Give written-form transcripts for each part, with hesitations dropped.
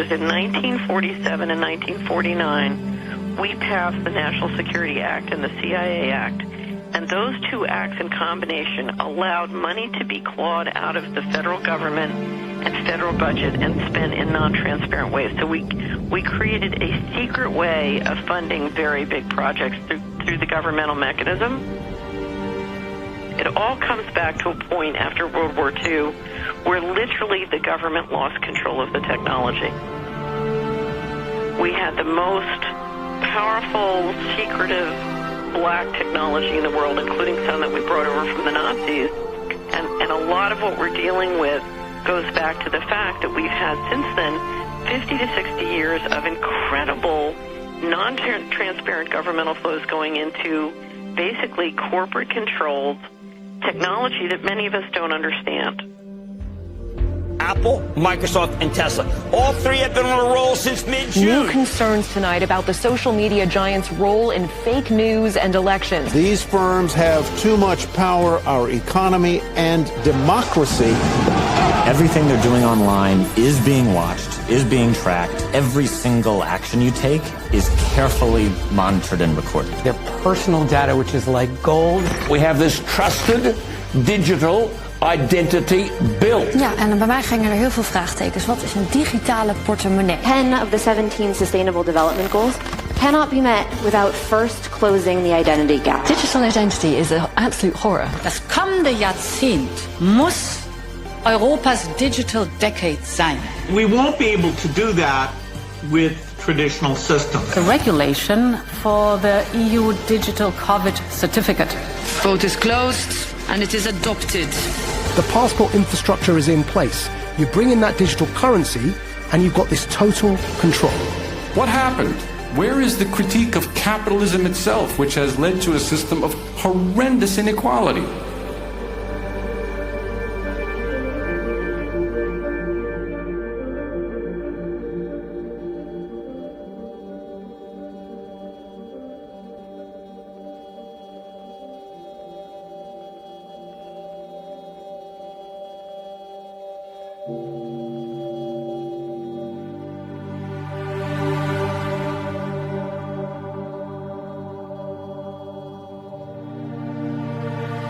was in 1947 and 1949, we passed the National Security Act and the CIA Act, and those two acts in combination allowed money to be clawed out of the federal government and federal budget and spent in non-transparent ways. So we created a secret way of funding very big projects through the governmental mechanism. It all comes back to a point after World War II where literally the government lost control of the technology. We had the most powerful, secretive, black technology in the world, including some that we brought over from the Nazis. And a lot of what we're dealing with goes back to the fact that we've had since then 50 to 60 years of incredible non-transparent governmental flows going into basically corporate controlled technology that many of us don't understand. Apple, Microsoft, and Tesla. All three have been on a roll since mid-June. New concerns tonight about the social media giants' role in fake news and elections. These firms have too much power, our economy, and democracy. Everything they're doing online is being watched, is being tracked. Every single action you take is carefully monitored and recorded. Their personal data, which is like gold. We have this trusted digital identity built. Ja, en bij mij gingen er heel veel vraagtekens. Wat is een digitale portemonnee? 10 of the 17 Sustainable Development Goals cannot be met without first closing the identity gap. Digital identity is an absolute horror. Das kommende Jahrzehnt muss Europas Digital Decade sein. We won't be able to do that with traditional systems. The regulation for the EU Digital COVID certificate. Vote is closed and it is adopted. The passport infrastructure is in place. You bring in that digital currency and you've got this total control. What happened? Where is the critique of capitalism itself, which has led to a system of horrendous inequality?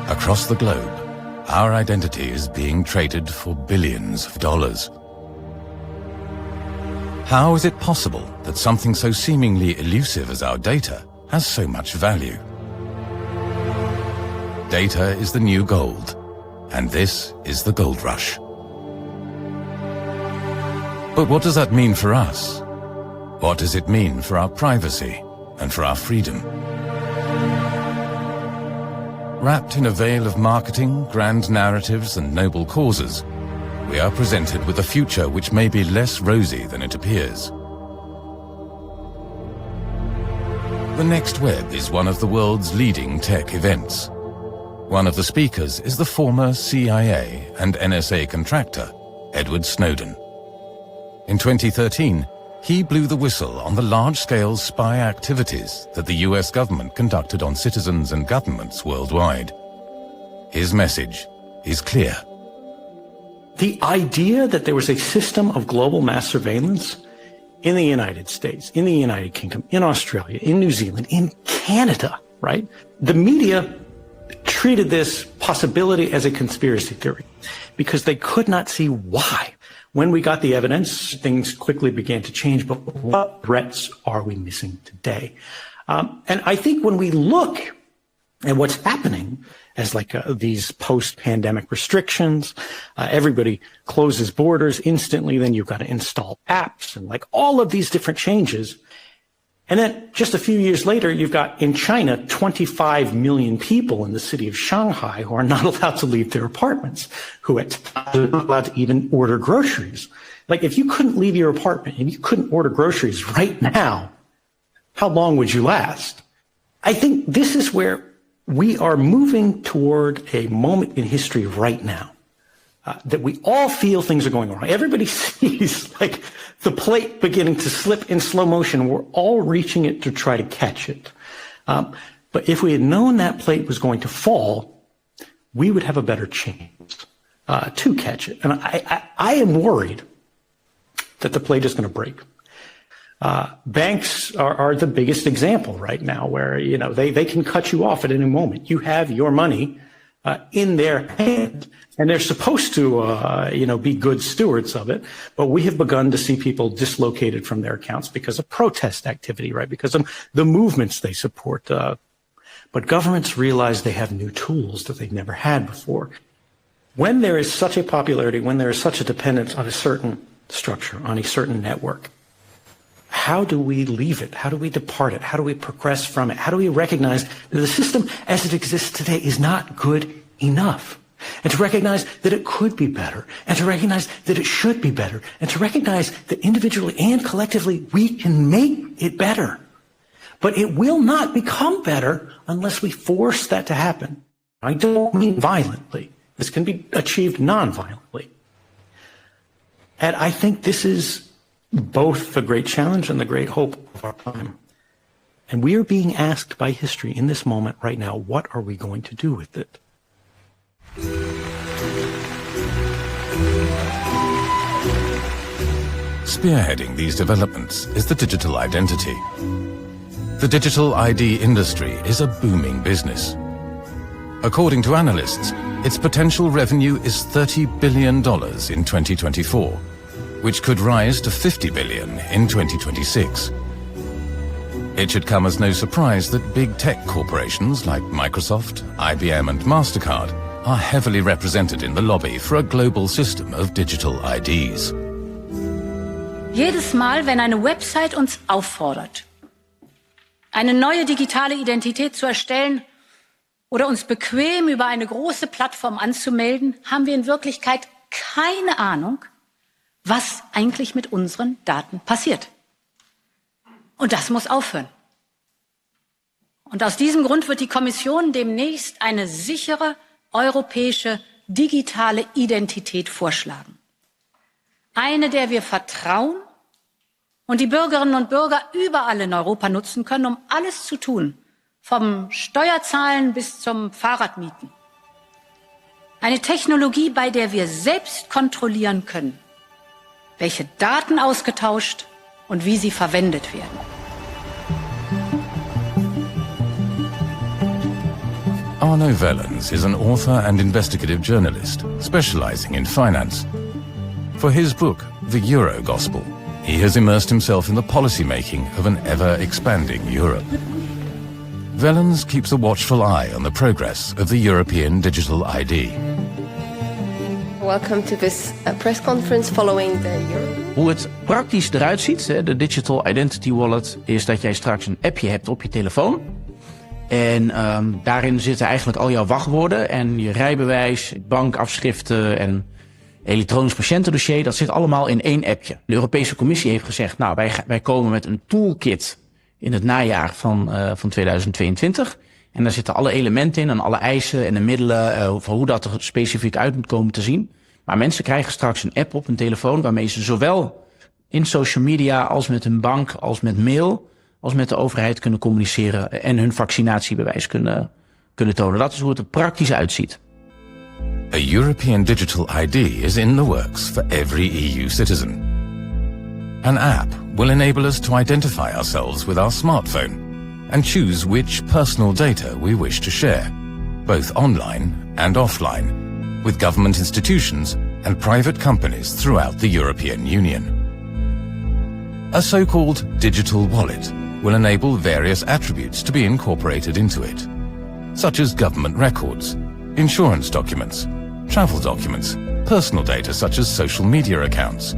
Across the globe, our identity is being traded for billions of dollars. How is it possible that something so seemingly elusive as our data has so much value? Data is the new gold, and this is the gold rush. But what does that mean for us? What does it mean for our privacy and for our freedom? Wrapped in a veil of marketing, grand narratives, and noble causes, we are presented with a future which may be less rosy than it appears. The next web is one of the world's leading tech events. One of the speakers is the former CIA and NSA contractor, Edward Snowden. In 2013, he blew the whistle on the large-scale spy activities that the US government conducted on citizens and governments worldwide. His message is clear. The idea that there was a system of global mass surveillance in the United States, in the United Kingdom, in Australia, in New Zealand, in Canada, right? The media treated this possibility as a conspiracy theory because they could not see why. When we got the evidence, things quickly began to change, but what threats are we missing today? And I think when we look at what's happening as these post-pandemic restrictions, everybody closes borders instantly, then you've got to install apps and all of these different changes. And then just a few years later, you've got in China 25 million people in the city of Shanghai who are not allowed to leave their apartments, who are not allowed to even order groceries. If you couldn't leave your apartment and you couldn't order groceries right now, how long would you last? I think this is where we are moving toward a moment in history right now. That we all feel things are going wrong. Everybody sees the plate beginning to slip in slow motion. We're all reaching it to try to catch it. But if we had known that plate was going to fall, we would have a better chance to catch it. And I am worried that the plate is going to break. Banks are the biggest example right now where, they can cut you off at any moment. You have your money in their hand, and they're supposed to, be good stewards of it. But we have begun to see people dislocated from their accounts because of protest activity, right? Because of the movements they support. But governments realize they have new tools that they've never had before. When there is such a popularity, when there is such a dependence on a certain structure, on a certain network, how do we leave it? How do we depart it? How do we progress from it? How do we recognize that the system as it exists today is not good enough? And to recognize that it could be better, and to recognize that it should be better, and to recognize that individually and collectively we can make it better. But it will not become better unless we force that to happen. I don't mean violently. This can be achieved non-violently. And I think this is both the great challenge and the great hope of our time. And we are being asked by history in this moment right now, what are we going to do with it? Spearheading these developments is the digital identity. The digital ID industry is a booming business. According to analysts, its potential revenue is $30 billion in 2024, which could rise to $50 billion in 2026. It should come as no surprise that big tech corporations like Microsoft, IBM and MasterCard are heavily represented in the lobby for a global system of digital IDs. Jedes Mal, wenn eine Website uns auffordert, eine neue digitale Identität zu erstellen oder uns bequem über eine große Plattform anzumelden, haben wir in Wirklichkeit keine Ahnung, was eigentlich mit unseren Daten passiert. Und das muss aufhören. Und aus diesem Grund wird die Kommission demnächst eine sichere europäische digitale Identität vorschlagen. Eine, der wir vertrauen und die Bürgerinnen und Bürger überall in Europa nutzen können, um alles zu tun, vom Steuerzahlen bis zum Fahrradmieten. Eine Technologie, bei der wir selbst kontrollieren können, welche Daten ausgetauscht und wie sie verwendet werden. Arno Wellens is an author and investigative journalist specializing in finance. For his book, The Euro Gospel, he has immersed himself in the policy-making of an ever-expanding Europe. Wellens keeps a watchful eye on the progress of the European digital ID. Welcome to this press conference following the Euro. Hoe het praktisch eruit ziet, de Digital Identity Wallet, is dat jij straks een appje hebt op je telefoon. En daarin zitten eigenlijk al jouw wachtwoorden en je rijbewijs, bankafschriften en elektronisch patiëntendossier. Dat zit allemaal in één appje. De Europese Commissie heeft gezegd, nou wij komen met een toolkit in het najaar van 2022. En daar zitten alle elementen in en alle eisen en de middelen voor hoe dat er specifiek uit moet komen te zien. Maar mensen krijgen straks een app op hun telefoon waarmee ze zowel in social media als met hun bank, als met mail, als met de overheid kunnen communiceren en hun vaccinatiebewijs kunnen tonen. Dat is hoe het er praktisch uitziet. A European digital ID is in the works for every EU citizen. An app will enable us to identify ourselves with our smartphone and choose which personal data we wish to share, both online and offline, with government institutions and private companies throughout the European Union. A so-called digital wallet will enable various attributes to be incorporated into it, such as government records, insurance documents, travel documents, personal data such as social media accounts,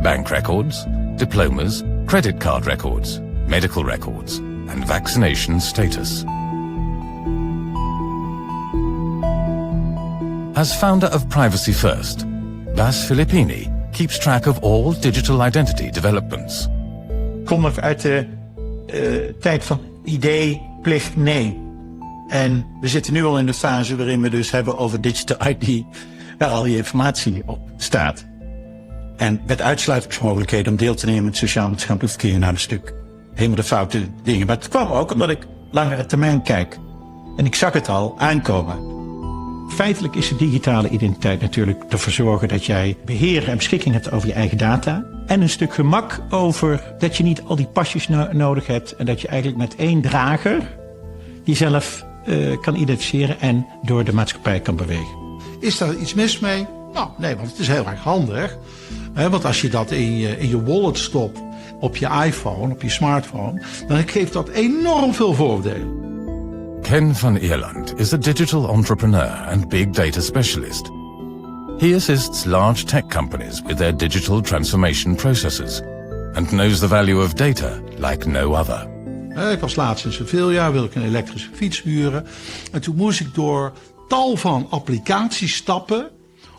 bank records, diplomas, credit card records, medical records, and vaccination status. As founder of Privacy First, Bas Filippini keeps track of all digital identity developments. Kom ik uit de tijd van idee, plicht, nee. En we zitten nu al in de fase waarin we dus hebben over digital ID, waar al je informatie op staat. En met uitsluitingsmogelijkheden om deel te nemen in het sociaal-maatschappelijk verkeer naar een stuk. Helemaal de foute dingen. Maar het kwam ook omdat ik langere termijn kijk. En ik zag het al aankomen. Feitelijk is de digitale identiteit natuurlijk ervoor zorgen dat jij beheer en beschikking hebt over je eigen data. En een stuk gemak over dat je niet al die pasjes nodig hebt. En dat je eigenlijk met één drager jezelf kan identificeren en door de maatschappij kan bewegen. Is daar iets mis mee? Nou, nee, want het is heel erg handig. Want als je dat in je wallet stopt op je iPhone, op je smartphone, dan geeft dat enorm veel voordelen. Ken van Ierland is a digital entrepreneur and big data specialist. He assists large tech companies with their digital transformation processes and knows the value of data like no other. Ik was laatst in Sevilla, wilde ik een elektrische fiets huren. En toen moest ik door tal van applicaties stappen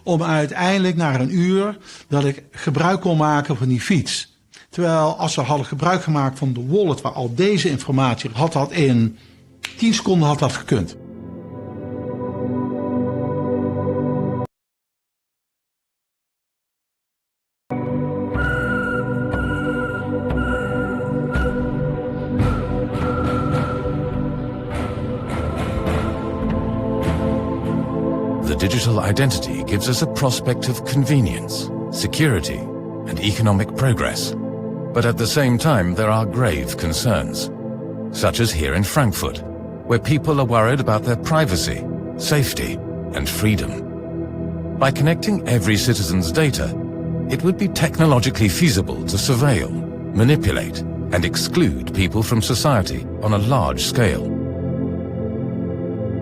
om uiteindelijk na een uur dat ik gebruik kon maken van die fiets. Terwijl als ze hadden gebruik gemaakt van de wallet waar al deze informatie had dat in 10 seconden had dat gekund. The digital identity gives us a prospect of convenience, security, and economic progress. But at the same time, there are grave concerns, such as here in Frankfurt, where people are worried about their privacy, safety, and freedom. By connecting every citizen's data, it would be technologically feasible to surveil, manipulate, and exclude people from society on a large scale.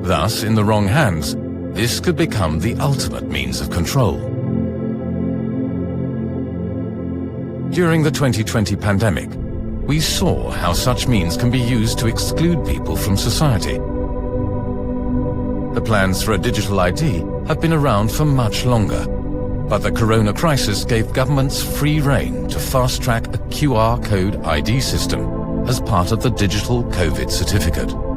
Thus, in the wrong hands, this could become the ultimate means of control. During the 2020 pandemic, we saw how such means can be used to exclude people from society. The plans for a digital ID have been around for much longer, but the corona crisis gave governments free rein to fast-track a QR code ID system as part of the digital COVID certificate.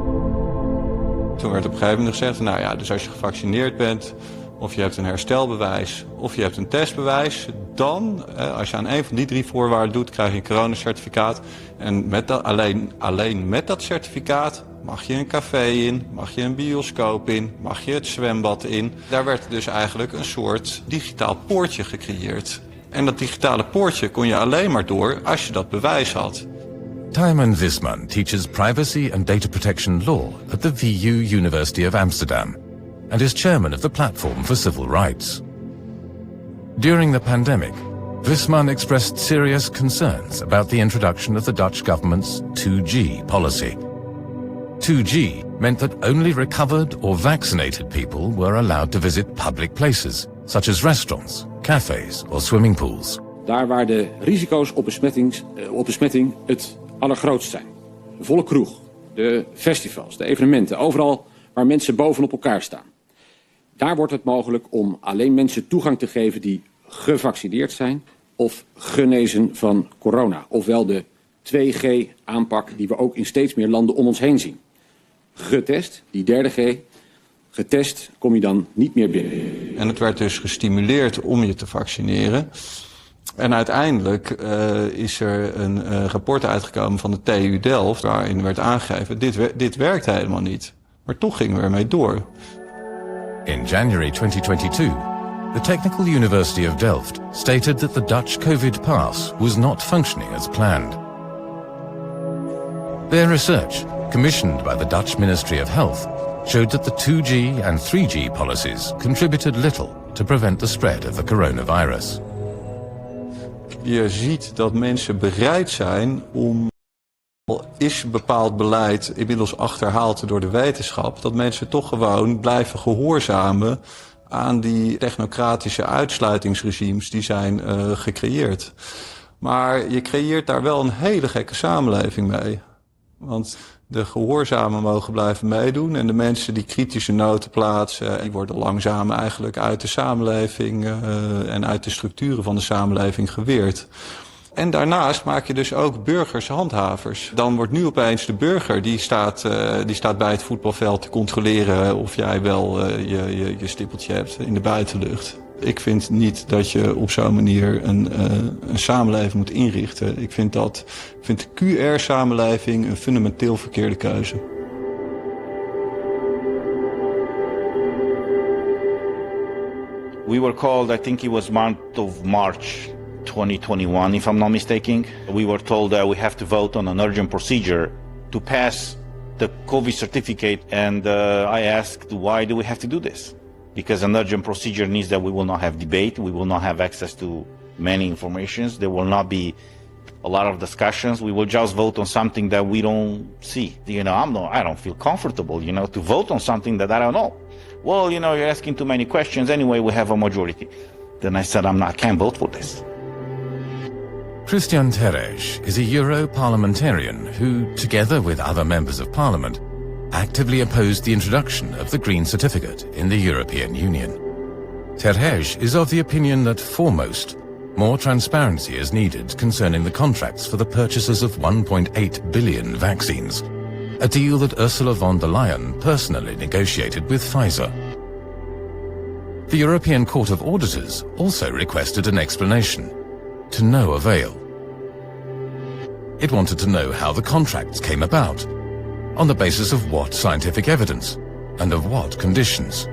Toen werd op een gegeven moment gezegd, nou ja, dus als je gevaccineerd bent, of je hebt een herstelbewijs, of je hebt een testbewijs, dan, als je aan een van die 3 voorwaarden doet, krijg je een coronacertificaat. En met dat, alleen met dat certificaat mag je een café in, mag je een bioscoop in, mag je het zwembad in. Daar werd dus eigenlijk een soort digitaal poortje gecreëerd. En dat digitale poortje kon je alleen maar door als je dat bewijs had. Tijmen Visman teaches privacy and data protection law at the VU University of Amsterdam and is chairman of the Platform for Civil Rights. During the pandemic, Visman expressed serious concerns about the introduction of the Dutch government's 2G policy. 2G meant that only recovered or vaccinated people were allowed to visit public places, such as restaurants, cafes or swimming pools. Daar waar de risico's op besmetting het allergrootst zijn. De volle kroeg, de festivals, de evenementen, overal waar mensen bovenop elkaar staan. Daar wordt het mogelijk om alleen mensen toegang te geven die gevaccineerd zijn of genezen van corona. Ofwel de 2G-aanpak die we ook in steeds meer landen om ons heen zien. Getest, die 3e G, getest kom je dan niet meer binnen. En het werd dus gestimuleerd om je te vaccineren. En uiteindelijk is er een rapport uitgekomen van de TU Delft waarin werd aangegeven, dit werkt helemaal niet. Maar toch gingen we ermee door. In January 2022, the Technical University of Delft stated that the Dutch COVID pass was not functioning as planned. Their research, commissioned by the Dutch Ministry of Health, showed that the 2G and 3G policies contributed little to prevent the spread of the coronavirus. Je ziet dat mensen bereid zijn om, al is bepaald beleid inmiddels achterhaald door de wetenschap, dat mensen toch gewoon blijven gehoorzamen aan die technocratische uitsluitingsregimes die zijn gecreëerd. Maar je creëert daar wel een hele gekke samenleving mee. Want de gehoorzamen mogen blijven meedoen en de mensen die kritische noten plaatsen, die worden langzaam eigenlijk uit de samenleving en uit de structuren van de samenleving geweerd. En daarnaast maak je dus ook burgers handhavers. Dan wordt nu opeens de burger, die staat bij het voetbalveld te controleren of jij wel je stippeltje hebt in de buitenlucht. Ik vind niet dat je op zo'n manier een samenleving moet inrichten. Ik vind de QR-samenleving een fundamenteel verkeerde keuze. We were called, I think it was month of March, 2021, if I'm not mistaken. We were told that we have to vote on an urgent procedure to pass the COVID certificate, and I asked, why do we have to do this? Because an urgent procedure means that we will not have debate, we will not have access to many informations, there will not be a lot of discussions, we will just vote on something that we don't see. I don't feel comfortable, to vote on something that I don't know. Well, you're asking too many questions, anyway, we have a majority. Then I said, I can't vote for this. Cristian Terhes is a Euro parliamentarian who, together with other members of parliament, actively opposed the introduction of the Green Certificate in the European Union. Terhes is of the opinion that, foremost, more transparency is needed concerning the contracts for the purchases of 1.8 billion vaccines, a deal that Ursula von der Leyen personally negotiated with Pfizer. The European Court of Auditors also requested an explanation, to no avail. It wanted to know how the contracts came about, on the basis of what scientific evidence, and of what conditions.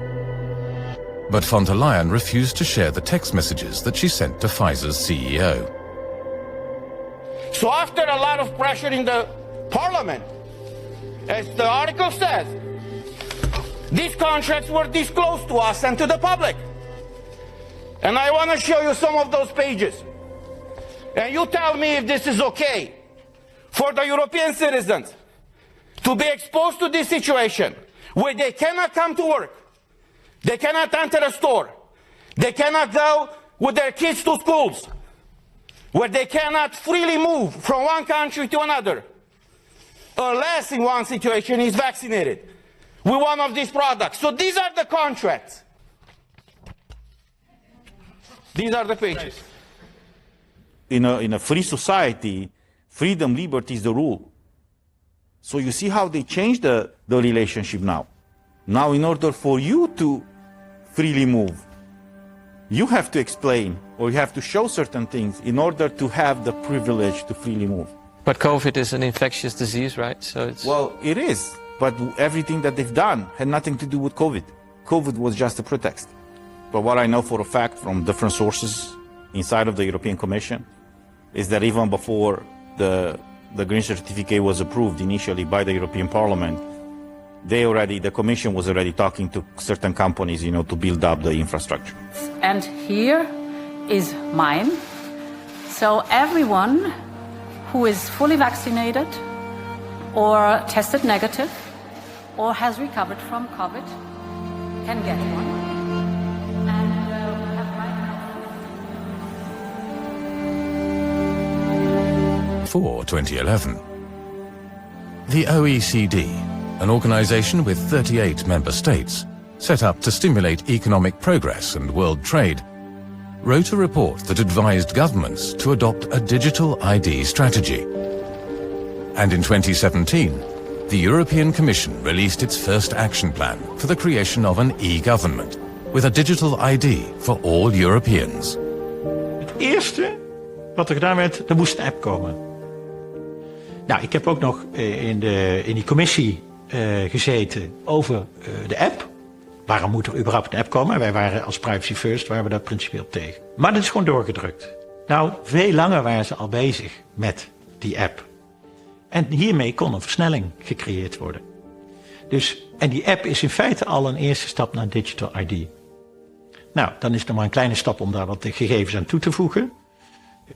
But von der Leyen refused to share the text messages that she sent to Pfizer's CEO. So after a lot of pressure in the parliament, as the article says, these contracts were disclosed to us and to the public. And I want to show you some of those pages. And you tell me if this is okay for the European citizens to be exposed to this situation where they cannot come to work, they cannot enter a store, they cannot go with their kids to schools, where they cannot freely move from one country to another, unless in one situation is vaccinated with one of these products. So these are the contracts. These are the pages. In a free society, freedom, liberty is the rule. So you see how they changed the relationship now. Now, in order for you to freely move, you have to explain or you have to show certain things in order to have the privilege to freely move. But COVID is an infectious disease, right? So it's... Well, it is. But everything that they've done had nothing to do with COVID. COVID was just a pretext. But what I know for a fact from different sources inside of the European Commission is that even before the Green Certificate was approved initially by the European Parliament, the Commission was already talking to certain companies, to build up the infrastructure. And here is mine. So everyone who is fully vaccinated or tested negative or has recovered from COVID can get one. For 2011. The OECD, an organization with 38 member states, set up to stimulate economic progress and world trade, wrote a report that advised governments to adopt a digital ID strategy. And in 2017, the European Commission released its first action plan for the creation of an e-government, with a digital ID for all Europeans. Het eerste wat er gedaan werd, er moest een app komen. Nou, ik heb ook nog in die commissie gezeten over de app. Waarom moet er überhaupt een app komen? Wij waren als Privacy First, waren we daar principieel tegen. Maar dat is gewoon doorgedrukt. Nou, veel langer waren ze al bezig met die app. En hiermee kon een versnelling gecreëerd worden. En die app is in feite al een eerste stap naar Digital ID. Nou, dan is het nog maar een kleine stap om daar wat gegevens aan toe te voegen.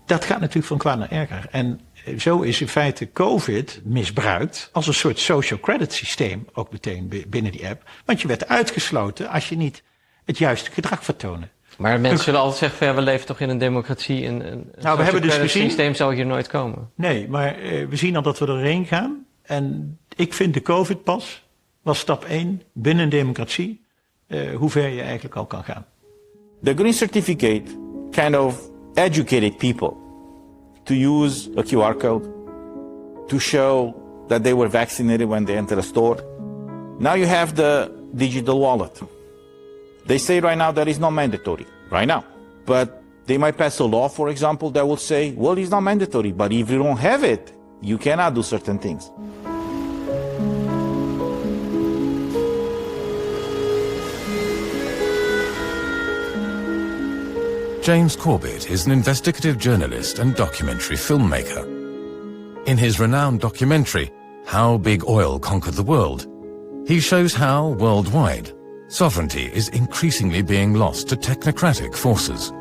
Dat gaat natuurlijk van kwaad naar erger. En zo is in feite COVID misbruikt als een soort social credit systeem, ook meteen binnen die app. Want je werd uitgesloten als je niet het juiste gedrag vertoonde. Maar mensen zullen altijd zeggen van, we leven toch in een democratie. Een we hebben dus gezien, systeem zal hier nooit komen. Nee, maar we zien al dat we erheen gaan. En ik vind de COVID-pas was stap 1 binnen een democratie. Hoe ver je eigenlijk al kan gaan. The Green Certificate kind of educated people to use a QR code to show that they were vaccinated when they entered a store. Now you have the digital wallet. They say right now that it's not mandatory, right now. But they might pass a law, for example, that will say, well, it's not mandatory, but if you don't have it, you cannot do certain things. James Corbett is an investigative journalist and documentary filmmaker. In his renowned documentary, How Big Oil Conquered the World, he shows how, worldwide, sovereignty is increasingly being lost to technocratic forces.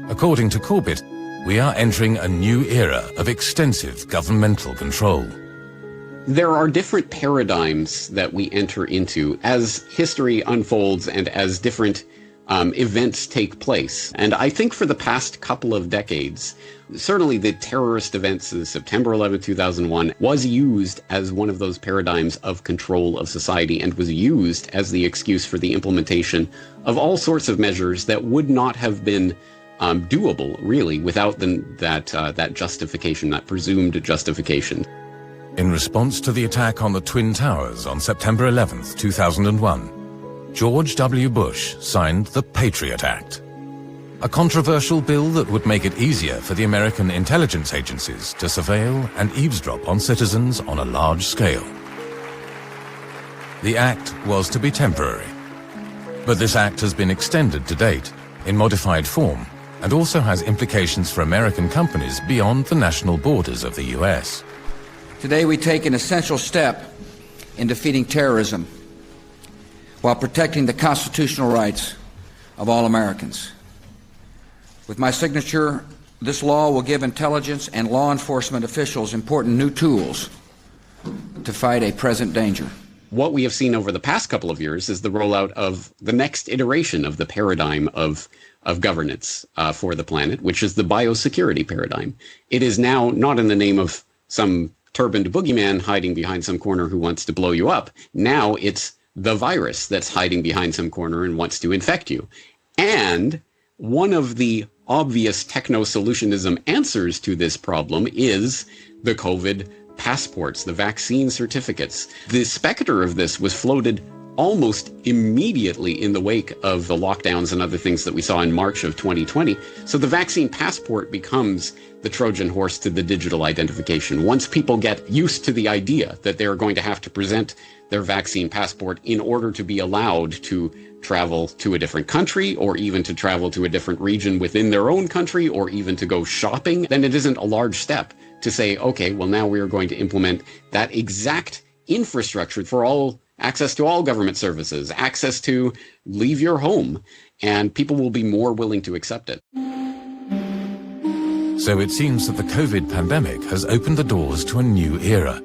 According to Corbett, we are entering a new era of extensive governmental control. There are different paradigms that we enter into as history unfolds and as different events take place. And I think for the past couple of decades, certainly the terrorist events of September 11, 2001 was used as one of those paradigms of control of society and was used as the excuse for the implementation of all sorts of measures that would not have been doable, really, without that justification, that presumed justification. In response to the attack on the Twin Towers on September 11, 2001, George W. Bush signed the Patriot Act, a controversial bill that would make it easier for the American intelligence agencies to surveil and eavesdrop on citizens on a large scale. The act was to be temporary, but this act has been extended to date in modified form and also has implications for American companies beyond the national borders of the US. Today we take an essential step in defeating terrorism while protecting the constitutional rights of all Americans. With my signature, this law will give intelligence and law enforcement officials important new tools to fight a present danger. What we have seen over the past couple of years is the rollout of the next iteration of the paradigm of governance for the planet, which is the biosecurity paradigm. It is now not in the name of some turbaned boogeyman hiding behind some corner who wants to blow you up. Now it's the virus that's hiding behind some corner and wants to infect you. And one of the obvious techno-solutionism answers to this problem is the COVID passports, the vaccine certificates. The specter of this was floated almost immediately in the wake of the lockdowns and other things that we saw in March of 2020. So the vaccine passport becomes the Trojan horse to the digital identification. Once people get used to the idea that they're going to have to present their vaccine passport in order to be allowed to travel to a different country, or even to travel to a different region within their own country, or even to go shopping, then it isn't a large step to say, okay, well, now we are going to implement that exact infrastructure for all access to all government services, access to leave your home, and people will be more willing to accept it. So it seems that the COVID pandemic has opened the doors to a new era.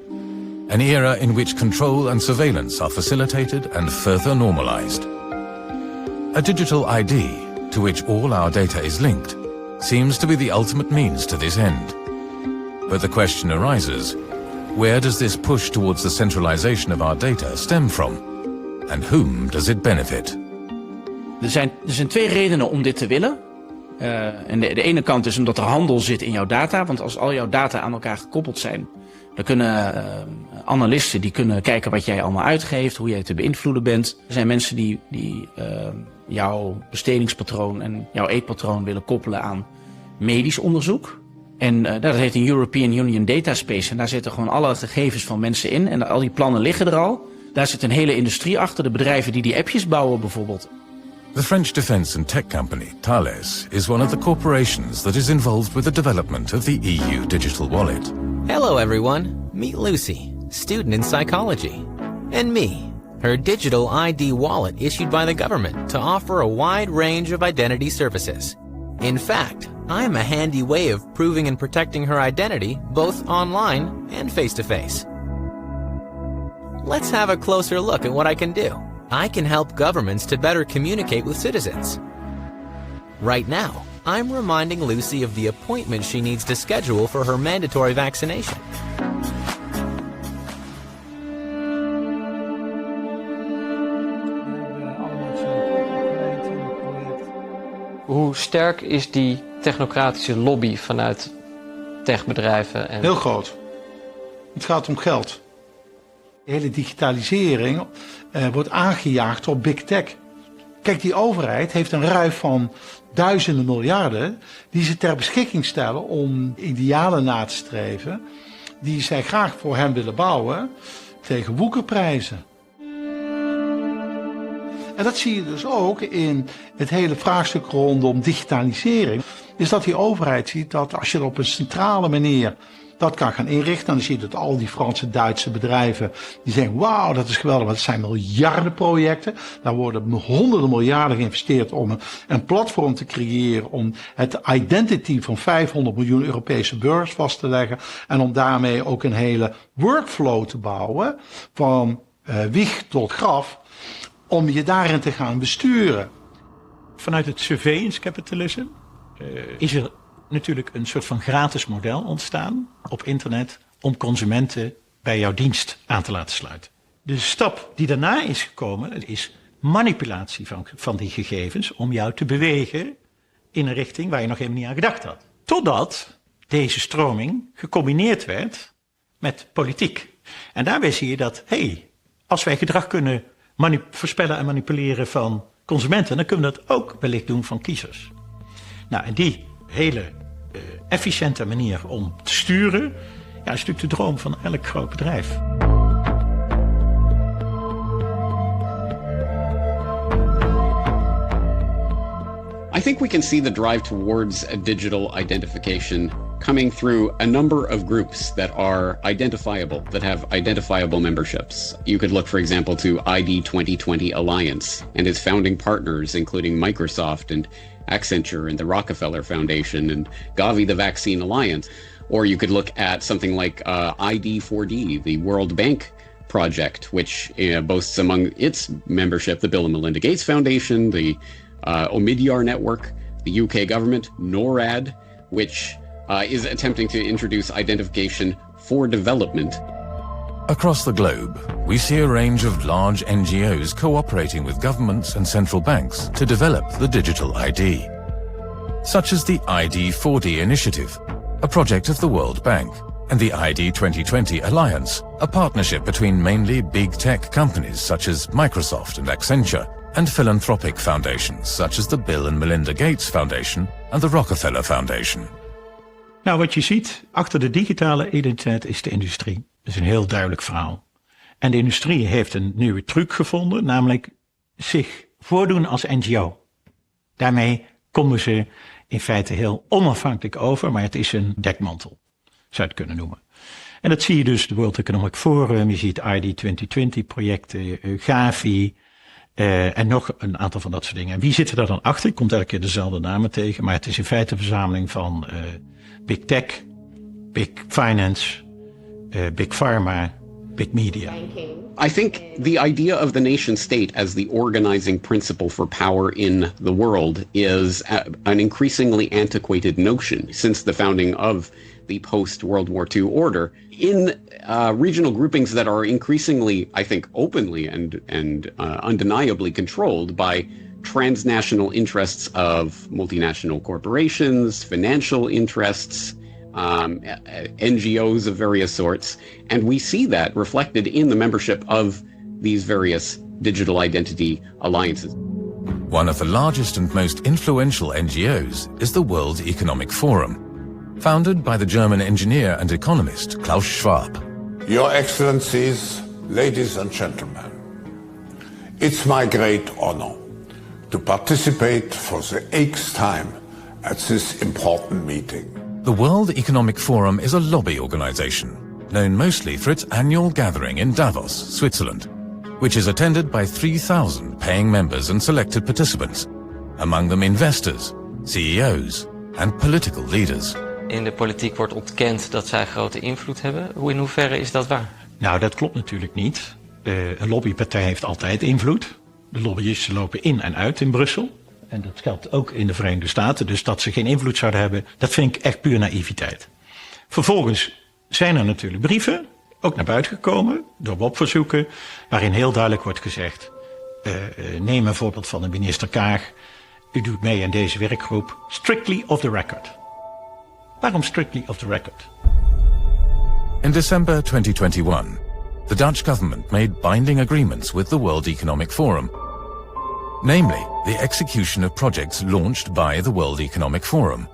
An era in which control and surveillance are facilitated and further normalized. A digital ID, to which all our data is linked, seems to be the ultimate means to this end. But the question arises, where does this push towards the centralization of our data stem from? And whom does it benefit? Er zijn twee redenen om dit te willen. En de ene kant is omdat er handel zit in jouw data. Want als al jouw data aan elkaar gekoppeld zijn, dan kunnen analisten die kunnen kijken wat jij allemaal uitgeeft, hoe jij te beïnvloeden bent. Er zijn mensen die jouw bestedingspatroon en jouw eetpatroon willen koppelen aan medisch onderzoek. En dat heet een European Union Dataspace. En daar zitten gewoon alle gegevens van mensen in. En al die plannen liggen er al. Daar zit een hele industrie achter. De bedrijven die appjes bouwen bijvoorbeeld. The French defense and tech company Thales is one of the corporations that is involved with the development of the EU digital wallet. Hello everyone, meet Lucy, student in psychology. And me, her digital ID wallet issued by the government to offer a wide range of identity services. In fact, I'm a handy way of proving and protecting her identity both online and face-to-face. Let's have a closer look at what I can do. I can help governments to better communicate with citizens. Right now, I'm reminding Lucy of the appointment she needs to schedule for her mandatory vaccination. Hoe sterk is die technocratische lobby vanuit techbedrijven? Heel groot. Het gaat om geld. De hele digitalisering wordt aangejaagd door big tech. Kijk, die overheid heeft een ruif van duizenden miljarden die ze ter beschikking stellen om idealen na te streven die zij graag voor hen willen bouwen tegen woekerprijzen. En dat zie je dus ook in het hele vraagstuk rondom digitalisering. Is dat die overheid ziet dat als je er op een centrale manier dat kan gaan inrichten. Dan zie je dat al die Franse, Duitse bedrijven die zeggen wauw, dat is geweldig, want het zijn miljardenprojecten. Daar worden honderden miljarden geïnvesteerd om een platform te creëren, om het identity van 500 miljoen Europese burgers vast te leggen en om daarmee ook een hele workflow te bouwen van wieg tot graf, om je daarin te gaan besturen. Vanuit het surveillance capitalism is er natuurlijk een soort van gratis model ontstaan op internet om consumenten bij jouw dienst aan te laten sluiten. De stap die daarna is gekomen is manipulatie van die gegevens om jou te bewegen in een richting waar je nog helemaal niet aan gedacht had. Totdat deze stroming gecombineerd werd met politiek. En daarbij zie je dat, als wij gedrag kunnen voorspellen en manipuleren van consumenten, dan kunnen we dat ook wellicht doen van kiezers. Nou, en die hele efficiënte manier om te sturen, is natuurlijk de droom van elk groot bedrijf. I think we can see the drive towards a digital identification coming through a number of groups that are identifiable, that have identifiable memberships. You could look, for example, to ID 2020 Alliance and its founding partners, including Microsoft and Accenture and the Rockefeller Foundation and Gavi, the Vaccine Alliance. Or you could look at something like ID4D, the World Bank project, which boasts among its membership the Bill and Melinda Gates Foundation, the Omidyar Network, the UK government, NORAD, which is attempting to introduce identification for development. Across the globe, we see a range of large NGOs cooperating with governments and central banks to develop the digital ID. Such as the ID4D initiative, a project of the World Bank, and the ID 2020 Alliance, a partnership between mainly big tech companies such as Microsoft and Accenture, and philanthropic foundations such as the Bill and Melinda Gates Foundation and the Rockefeller Foundation. Nou, wat je ziet achter de digitale identiteit is de industrie. Dat is een heel duidelijk verhaal. En de industrie heeft een nieuwe truc gevonden, namelijk zich voordoen als NGO. Daarmee komen ze in feite heel onafhankelijk over, maar het is een dekmantel, zou je het kunnen noemen. En dat zie je dus, de World Economic Forum, je ziet ID 2020 projecten, Gavi en nog een aantal van dat soort dingen. En wie zit er daar dan achter? Je komt elke keer dezelfde namen tegen, maar het is in feite een verzameling van big tech, big finance, big pharma, big media. I think the idea of the nation state as the organizing principle for power in the world is an increasingly antiquated notion since the founding of the post-World War II order. In regional groupings that are increasingly, I think, openly and undeniably controlled by transnational interests of multinational corporations, financial interests, NGOs of various sorts, and we see that reflected in the membership of these various digital identity alliances. One of the largest and most influential NGOs is the World Economic Forum, founded by the German engineer and economist Klaus Schwab. Your Excellencies, ladies and gentlemen, it's my great honor to participate for the 8th time at this important meeting. The World Economic Forum is a lobby organization, known mostly for its annual gathering in Davos, Switzerland, which is attended by 3,000 paying members and selected participants, among them investors, CEOs and political leaders. In de politiek wordt ontkend dat zij grote invloed hebben. In hoeverre is dat waar? Nou, dat klopt natuurlijk niet. Een lobbypartij heeft altijd invloed. De lobbyisten lopen in en uit in Brussel. En dat geldt ook in de Verenigde Staten. Dus dat ze geen invloed zouden hebben, dat vind ik echt puur naïviteit. Vervolgens zijn er natuurlijk brieven, ook naar buiten gekomen, door WOP-verzoeken, waarin heel duidelijk wordt gezegd, neem een voorbeeld van de minister Kaag. U doet mee aan deze werkgroep, strictly off the record. Waarom strictly off the record? In December 2021, the Dutch government made binding agreements with the World Economic Forum, namely the execution of projects launched by the World Economic Forum,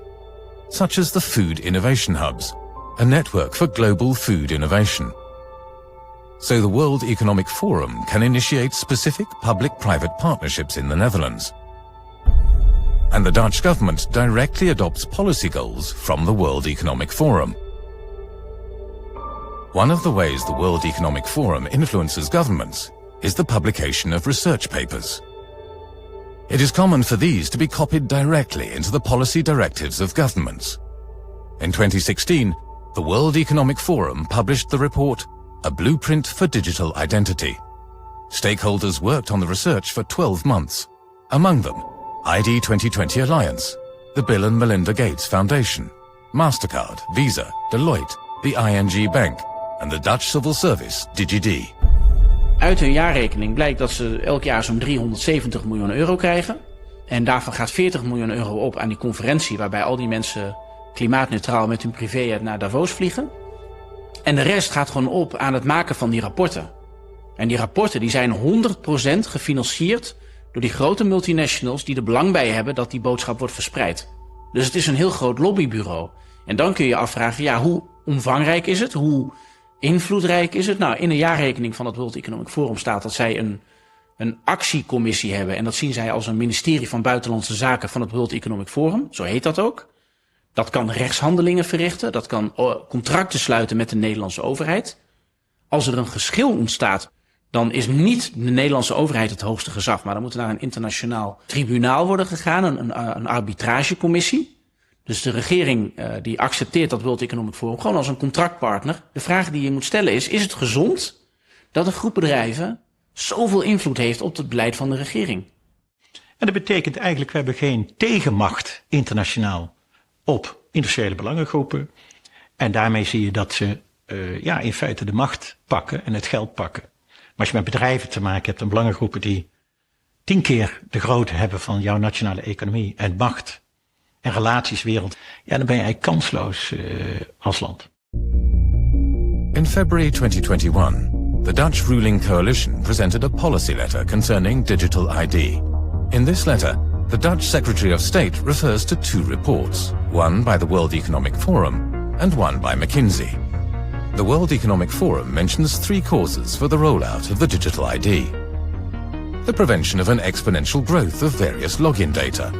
such as the Food Innovation Hubs, a network for global food innovation. so the World Economic Forum can initiate specific public-private partnerships in the Netherlands. And the Dutch government directly adopts policy goals from the World Economic Forum. One of the ways the World Economic Forum influences governments is the publication of research papers. It is common for these to be copied directly into the policy directives of governments. In 2016, the World Economic Forum published the report A Blueprint for Digital Identity. Stakeholders worked on the research for 12 months. Among them, ID 2020 Alliance, the Bill and Melinda Gates Foundation, MasterCard, Visa, Deloitte, the ING Bank en de Dutch Civil Service, DigiD. Uit hun jaarrekening blijkt dat ze elk jaar zo'n 370 miljoen euro krijgen. En daarvan gaat 40 miljoen euro op aan die conferentie waarbij al die mensen klimaatneutraal met hun privéjet naar Davos vliegen. En de rest gaat gewoon op aan het maken van die rapporten. En die rapporten die zijn 100% gefinancierd door die grote multinationals die er belang bij hebben dat die boodschap wordt verspreid. Dus het is een heel groot lobbybureau. En dan kun je je afvragen, ja, hoe omvangrijk is het? Hoe invloedrijk is het? Nou, in de jaarrekening van het World Economic Forum staat dat zij een actiecommissie hebben. En dat zien zij als een ministerie van Buitenlandse Zaken van het World Economic Forum. Zo heet dat ook. Dat kan rechtshandelingen verrichten. Dat kan contracten sluiten met de Nederlandse overheid. Als er een geschil ontstaat, dan is niet de Nederlandse overheid het hoogste gezag. Maar dan moet er naar een internationaal tribunaal worden gegaan. Een arbitragecommissie. Dus de regering die accepteert dat World Economic Forum gewoon als een contractpartner. De vraag die je moet stellen is het gezond dat een groep bedrijven zoveel invloed heeft op het beleid van de regering? En dat betekent eigenlijk, we hebben geen tegenmacht internationaal op industriële belangengroepen. En daarmee zie je dat ze in feite de macht pakken en het geld pakken. Maar als je met bedrijven te maken hebt en belangengroepen die 10 keer de grootte hebben van jouw nationale economie en macht en relaties wereld, ja, dan ben je eigenlijk kansloos als land. In February 2021, the Dutch ruling coalition presented a policy letter concerning digital ID. In this letter, the Dutch Secretary of State refers to 2 reports, one by the World Economic Forum and one by McKinsey. The World Economic Forum mentions 3 causes for the rollout of the digital ID. The prevention of an exponential growth of various login data.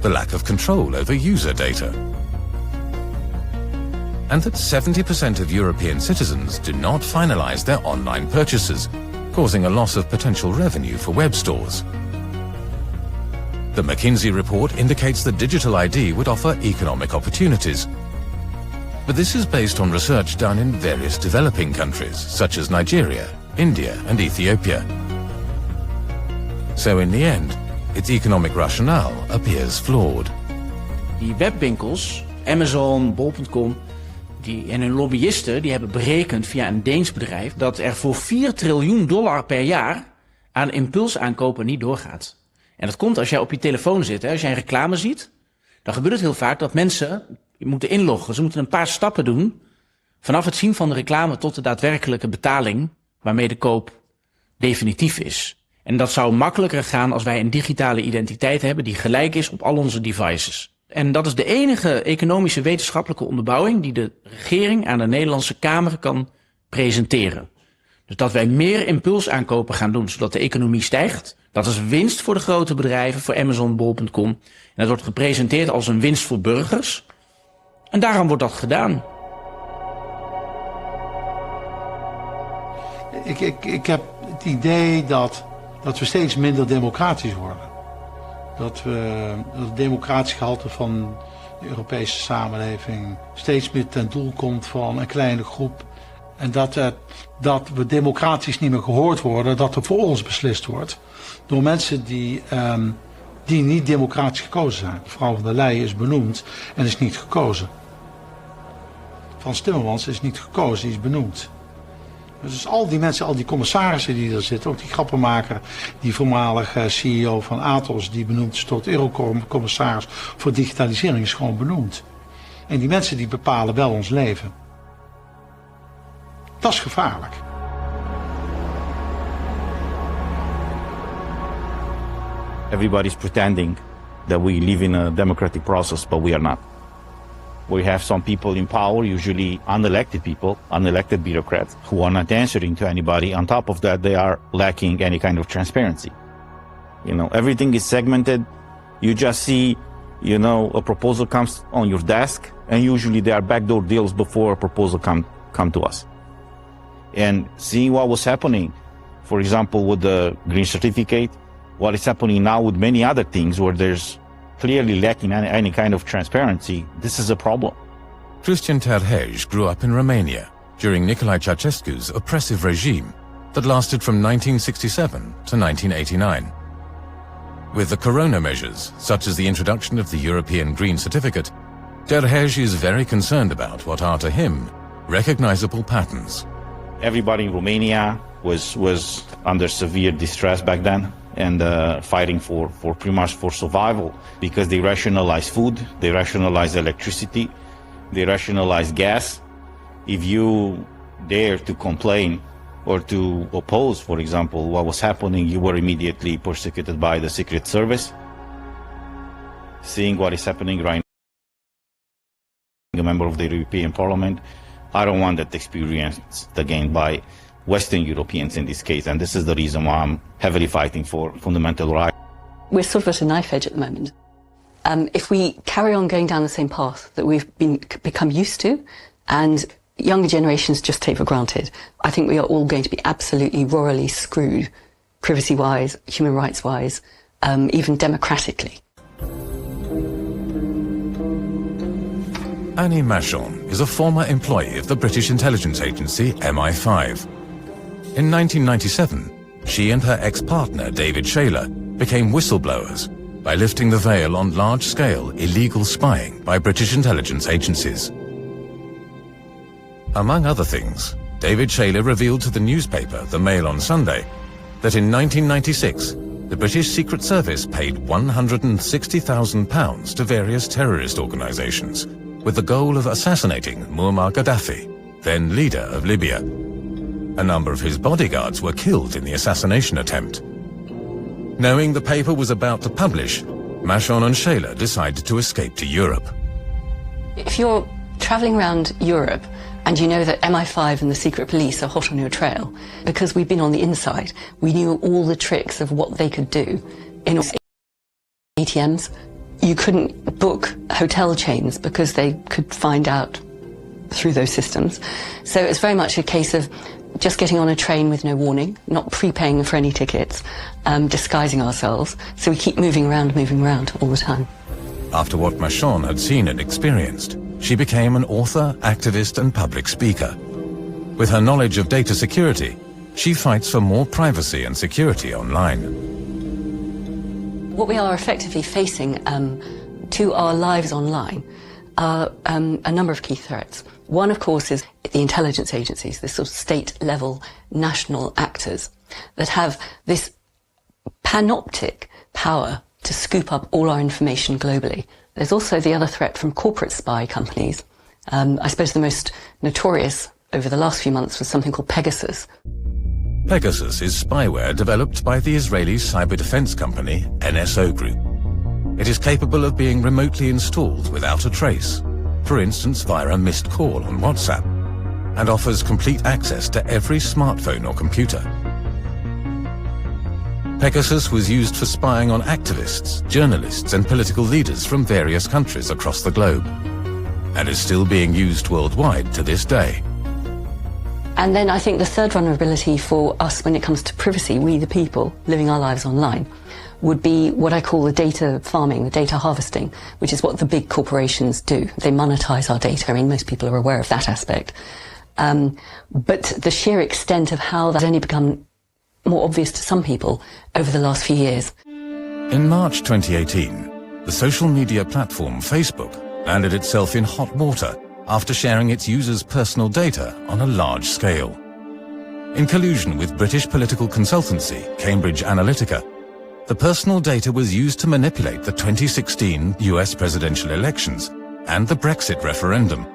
The lack of control over user data. And that 70% of European citizens do not finalize their online purchases, causing a loss of potential revenue for web stores. The McKinsey report indicates that digital ID would offer economic opportunities. But this is based on research done in various developing countries, such as Nigeria, India and Ethiopia. So in the end, its economic rationale appears flawed. Die webwinkels, Amazon, bol.com, en hun lobbyisten, die hebben berekend via een Deens bedrijf dat er voor $4 triljoen per jaar aan impulsaankopen niet doorgaat. En dat komt als jij op je telefoon zit, als jij een reclame ziet, dan gebeurt het heel vaak dat mensen moeten inloggen. Ze moeten een paar stappen doen vanaf het zien van de reclame tot de daadwerkelijke betaling waarmee de koop definitief is. En dat zou makkelijker gaan als wij een digitale identiteit hebben die gelijk is op al onze devices. En dat is de enige economische wetenschappelijke onderbouwing die de regering aan de Nederlandse Kamer kan presenteren. Dus dat wij meer impulsaankopen gaan doen zodat de economie stijgt. Dat is winst voor de grote bedrijven, voor Amazon, bol.com. En dat wordt gepresenteerd als een winst voor burgers. En daarom wordt dat gedaan. Ik heb het idee dat we steeds minder democratisch worden. Dat het democratisch gehalte van de Europese samenleving steeds meer ten doel komt van een kleine groep. En dat we democratisch niet meer gehoord worden, dat er voor ons beslist wordt door mensen die niet democratisch gekozen zijn. Mevrouw van der Leyen is benoemd en is niet gekozen. Frans Timmermans is niet gekozen, die is benoemd. Dus al die mensen, al die commissarissen die er zitten, ook die grappenmaker, die voormalige CEO van Atos, die benoemd is tot Eurocommissaris voor digitalisering, is gewoon benoemd. En die mensen die bepalen wel ons leven. Dat is gevaarlijk. Everybody's pretending that we live in a democratic process, but we are not. We have some people in power, usually unelected people, unelected bureaucrats, who are not answering to anybody. On top of that, they are lacking any kind of transparency. You know, everything is segmented. You just see, you know, a proposal comes on your desk, and usually there are backdoor deals before a proposal come to us. And seeing what was happening, for example, with the green certificate, what is happening now with many other things where there's clearly lacking any kind of transparency, this is a problem. Cristian Terhej grew up in Romania during Nicolae Ceausescu's oppressive regime that lasted from 1967 to 1989. With the corona measures, such as the introduction of the European Green Certificate, Terhej is very concerned about what are to him recognizable patterns. Everybody in Romania was under severe distress back then and fighting for pretty much for survival, because they rationalize food, they rationalize electricity, they rationalize gas. If you dare to complain or to oppose, for example, what was happening, you were immediately persecuted by the Secret Service. Seeing what is happening right now, a member of the European Parliament, I don't want that experience again by Western Europeans in this case, and this is the reason why I'm heavily fighting for fundamental rights. We're sort of at a knife edge at the moment. If we carry on going down the same path that we've become used to, and younger generations just take for granted, I think we are all going to be absolutely royally screwed, privacy-wise, human rights-wise, even democratically. Annie Machon is a former employee of the British intelligence agency MI5. In 1997, she and her ex-partner David Shayler became whistleblowers by lifting the veil on large-scale illegal spying by British intelligence agencies. Among other things, David Shayler revealed to the newspaper The Mail on Sunday that in 1996, the British Secret Service paid £160,000 to various terrorist organizations with the goal of assassinating Muammar Gaddafi, then leader of Libya. A number of his bodyguards were killed in the assassination attempt. Knowing the paper was about to publish, Machon and Shayler decided to escape to Europe. If you're travelling around Europe and you know that MI5 and the secret police are hot on your trail, because we've been on the inside, we knew all the tricks of what they could do in ATMs. You couldn't book hotel chains because they could find out through those systems. So it's very much a case of just getting on a train with no warning, not prepaying for any tickets, disguising ourselves. So we keep moving around all the time. After what Machon had seen and experienced, she became an author, activist, and public speaker. With her knowledge of data security, she fights for more privacy and security online. What we are effectively facing to our lives online are a number of key threats. One, of course, is the intelligence agencies, the sort of state-level national actors that have this panoptic power to scoop up all our information globally. There's also the other threat from corporate spy companies. I suppose the most notorious over the last few months was something called Pegasus. Pegasus is spyware developed by the Israeli cyber defense company NSO Group. It is capable of being remotely installed without a trace, for instance via a missed call on WhatsApp, and offers complete access to every smartphone or computer. Pegasus was used for spying on activists, journalists, and political leaders from various countries across the globe, and is still being used worldwide to this day. And then I think the third vulnerability for us when it comes to privacy, we the people living our lives online, would be what I call the data farming, the data harvesting, which is what the big corporations do. They monetize our data. I mean, most people are aware of that aspect. But the sheer extent of how that's only become more obvious to some people over the last few years. In March 2018, the social media platform Facebook landed itself in hot water after sharing its users' personal data on a large scale. In collusion with British political consultancy Cambridge Analytica, the personal data was used to manipulate the 2016 US presidential elections and the Brexit referendum,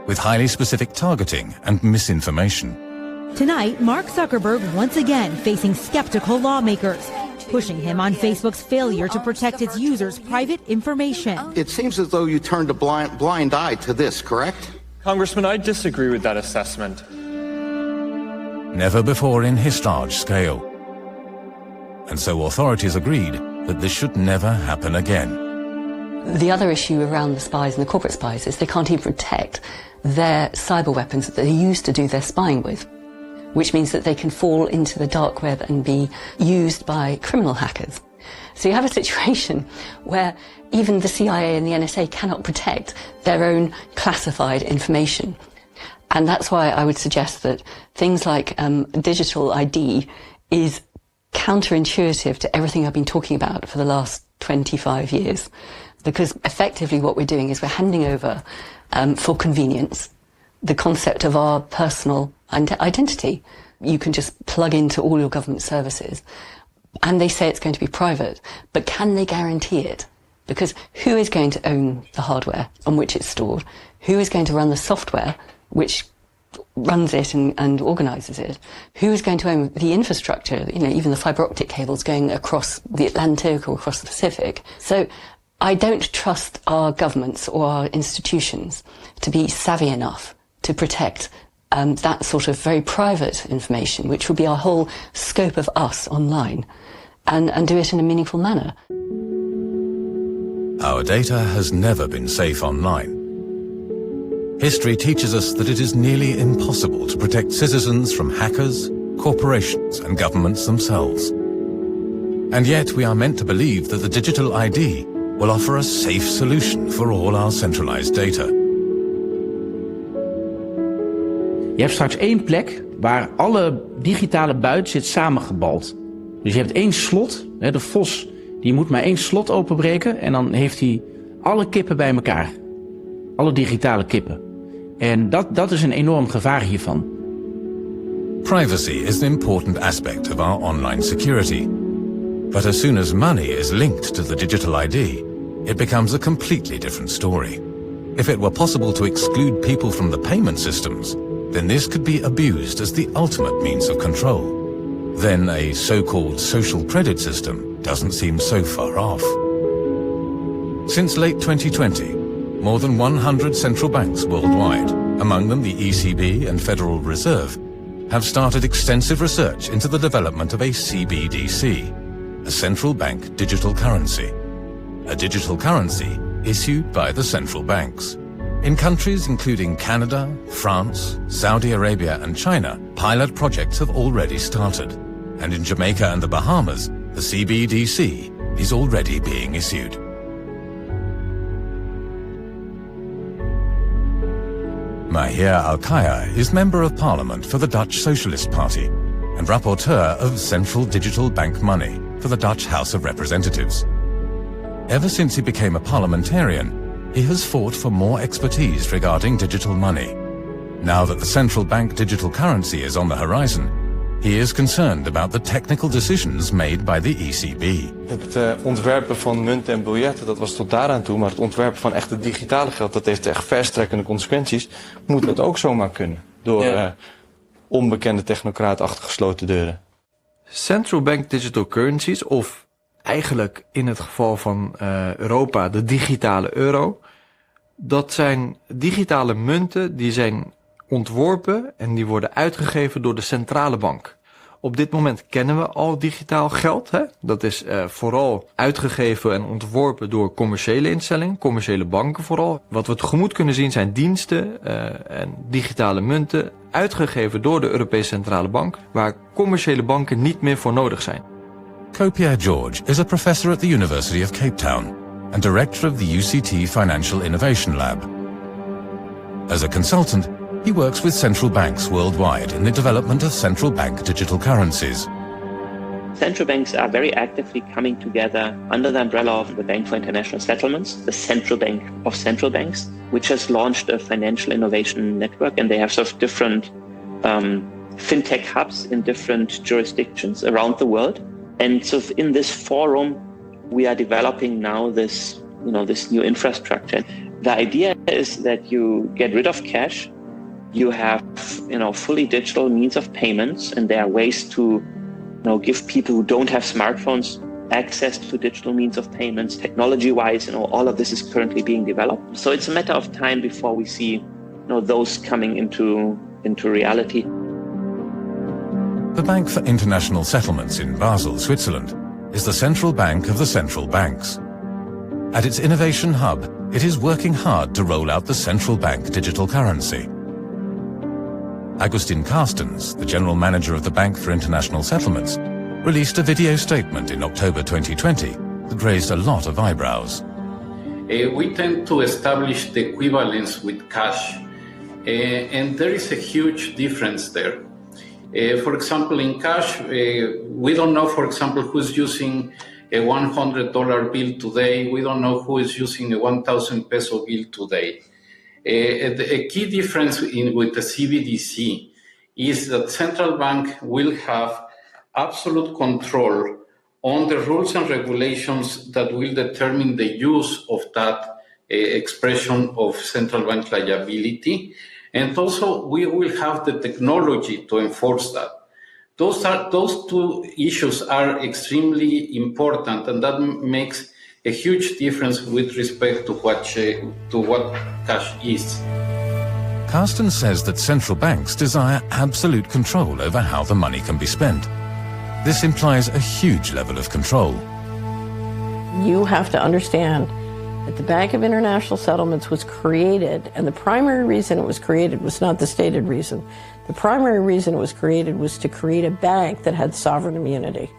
with highly specific targeting and misinformation. Tonight, Mark Zuckerberg once again facing skeptical lawmakers. pushing him on Facebook's failure to protect its users' private information. It seems as though you turned a blind eye to this, correct? Congressman, I disagree with that assessment. Never before in his large scale. And so authorities agreed that this should never happen again. The other issue around the spies and the corporate spies is they can't even protect their cyber weapons that they used to do their spying with, which means that they can fall into the dark web and be used by criminal hackers. So you have a situation where even the CIA and the NSA cannot protect their own classified information. And that's why I would suggest that things like digital ID is counterintuitive to everything I've been talking about for the last 25 years. Because effectively what we're doing is we're handing over, for convenience, the concept of our personal identity. You can just plug into all your government services and they say it's going to be private, but can they guarantee it? Because who is going to own the hardware on which it's stored? Who is going to run the software which runs it and organizes it? Who is going to own the infrastructure, even the fiber optic cables going across the Atlantic or across the Pacific? So I don't trust our governments or our institutions to be savvy enough to protect that sort of very private information, which will be our whole scope of us online, and do it in a meaningful manner. Our data has never been safe online. History teaches us that it is nearly impossible to protect citizens from hackers, corporations, and governments themselves. And yet we are meant to believe that the digital ID will offer a safe solution for all our centralized data. Je hebt straks één plek waar alle digitale buit zit samengebald. Dus je hebt één slot, de vos, die moet maar één slot openbreken en dan heeft hij alle kippen bij elkaar. Alle digitale kippen. En dat is een enorm gevaar hiervan. Privacy is an important aspect of our online security. But as soon as money is linked to the digital ID, it becomes a completely different story. If it were possible to exclude people from the payment systems, then this could be abused as the ultimate means of control. Then a so-called social credit system doesn't seem so far off. Since late 2020, more than 100 central banks worldwide, among them the ECB and Federal Reserve, have started extensive research into the development of a CBDC, a central bank digital currency. A digital currency issued by the central banks. In countries including Canada, France, Saudi Arabia and China, pilot projects have already started. And in Jamaica and the Bahamas, the CBDC is already being issued. Mahir Al-Kaya is Member of Parliament for the Dutch Socialist Party and Rapporteur of Central Digital Bank Money for the Dutch House of Representatives. Ever since he became a parliamentarian, he has fought for more expertise regarding digital money. Now that the central bank digital currency is on the horizon, he is concerned about the technical decisions made by the ECB. Het ontwerpen van munten en biljetten, dat was tot daaraan toe, maar het ontwerpen van echt het digitale geld, dat heeft echt verstrekkende consequenties. Moet dat ook zomaar kunnen, door onbekende technocraten achter gesloten deuren. Central bank digital currencies, of eigenlijk in het geval van Europa de digitale euro, dat zijn digitale munten die zijn ontworpen en die worden uitgegeven door de centrale bank. Op dit moment kennen we al digitaal geld. Hè? Dat is vooral uitgegeven en ontworpen door commerciële instellingen, commerciële banken vooral. Wat we tegemoet kunnen zien zijn diensten en digitale munten uitgegeven door de Europese Centrale Bank, waar commerciële banken niet meer voor nodig zijn. Kopia George is a professor at the University of Cape Town and director of the UCT Financial Innovation Lab. As a consultant, he works with central banks worldwide in the development of central bank digital currencies. Central banks are very actively coming together under the umbrella of the Bank for International Settlements, the central bank of central banks, which has launched a financial innovation network, and they have sort of different fintech hubs in different jurisdictions around the world. And so in this forum, we are developing now this new infrastructure. The idea is that you get rid of cash, you have fully digital means of payments, and there are ways to give people who don't have smartphones access to digital means of payments. Technology-wise, all of this is currently being developed. So it's a matter of time before we see, those coming into reality. The Bank for International Settlements in Basel, Switzerland, is the central bank of the central banks. At its innovation hub, it is working hard to roll out the central bank digital currency. Agustin Carstens, the general manager of the Bank for International Settlements, released a video statement in October 2020 that raised a lot of eyebrows. We tend to establish the equivalence with cash, and there is a huge difference there. For example, in cash, we don't know, for example, who's using a $100 bill today. We don't know who is using a 1,000 peso bill today. A key difference with the CBDC is that central bank will have absolute control on the rules and regulations that will determine the use of that expression of central bank liability. And also we will have the technology to enforce that. Those two issues are extremely important, and that makes a huge difference with respect to what cash is. Carsten says that central banks desire absolute control over how the money can be spent. This implies a huge level of control. You have to understand that the Bank of International Settlements was created, and the primary reason it was created was not the stated reason. The primary reason it was created was to create a bank that had sovereign immunity.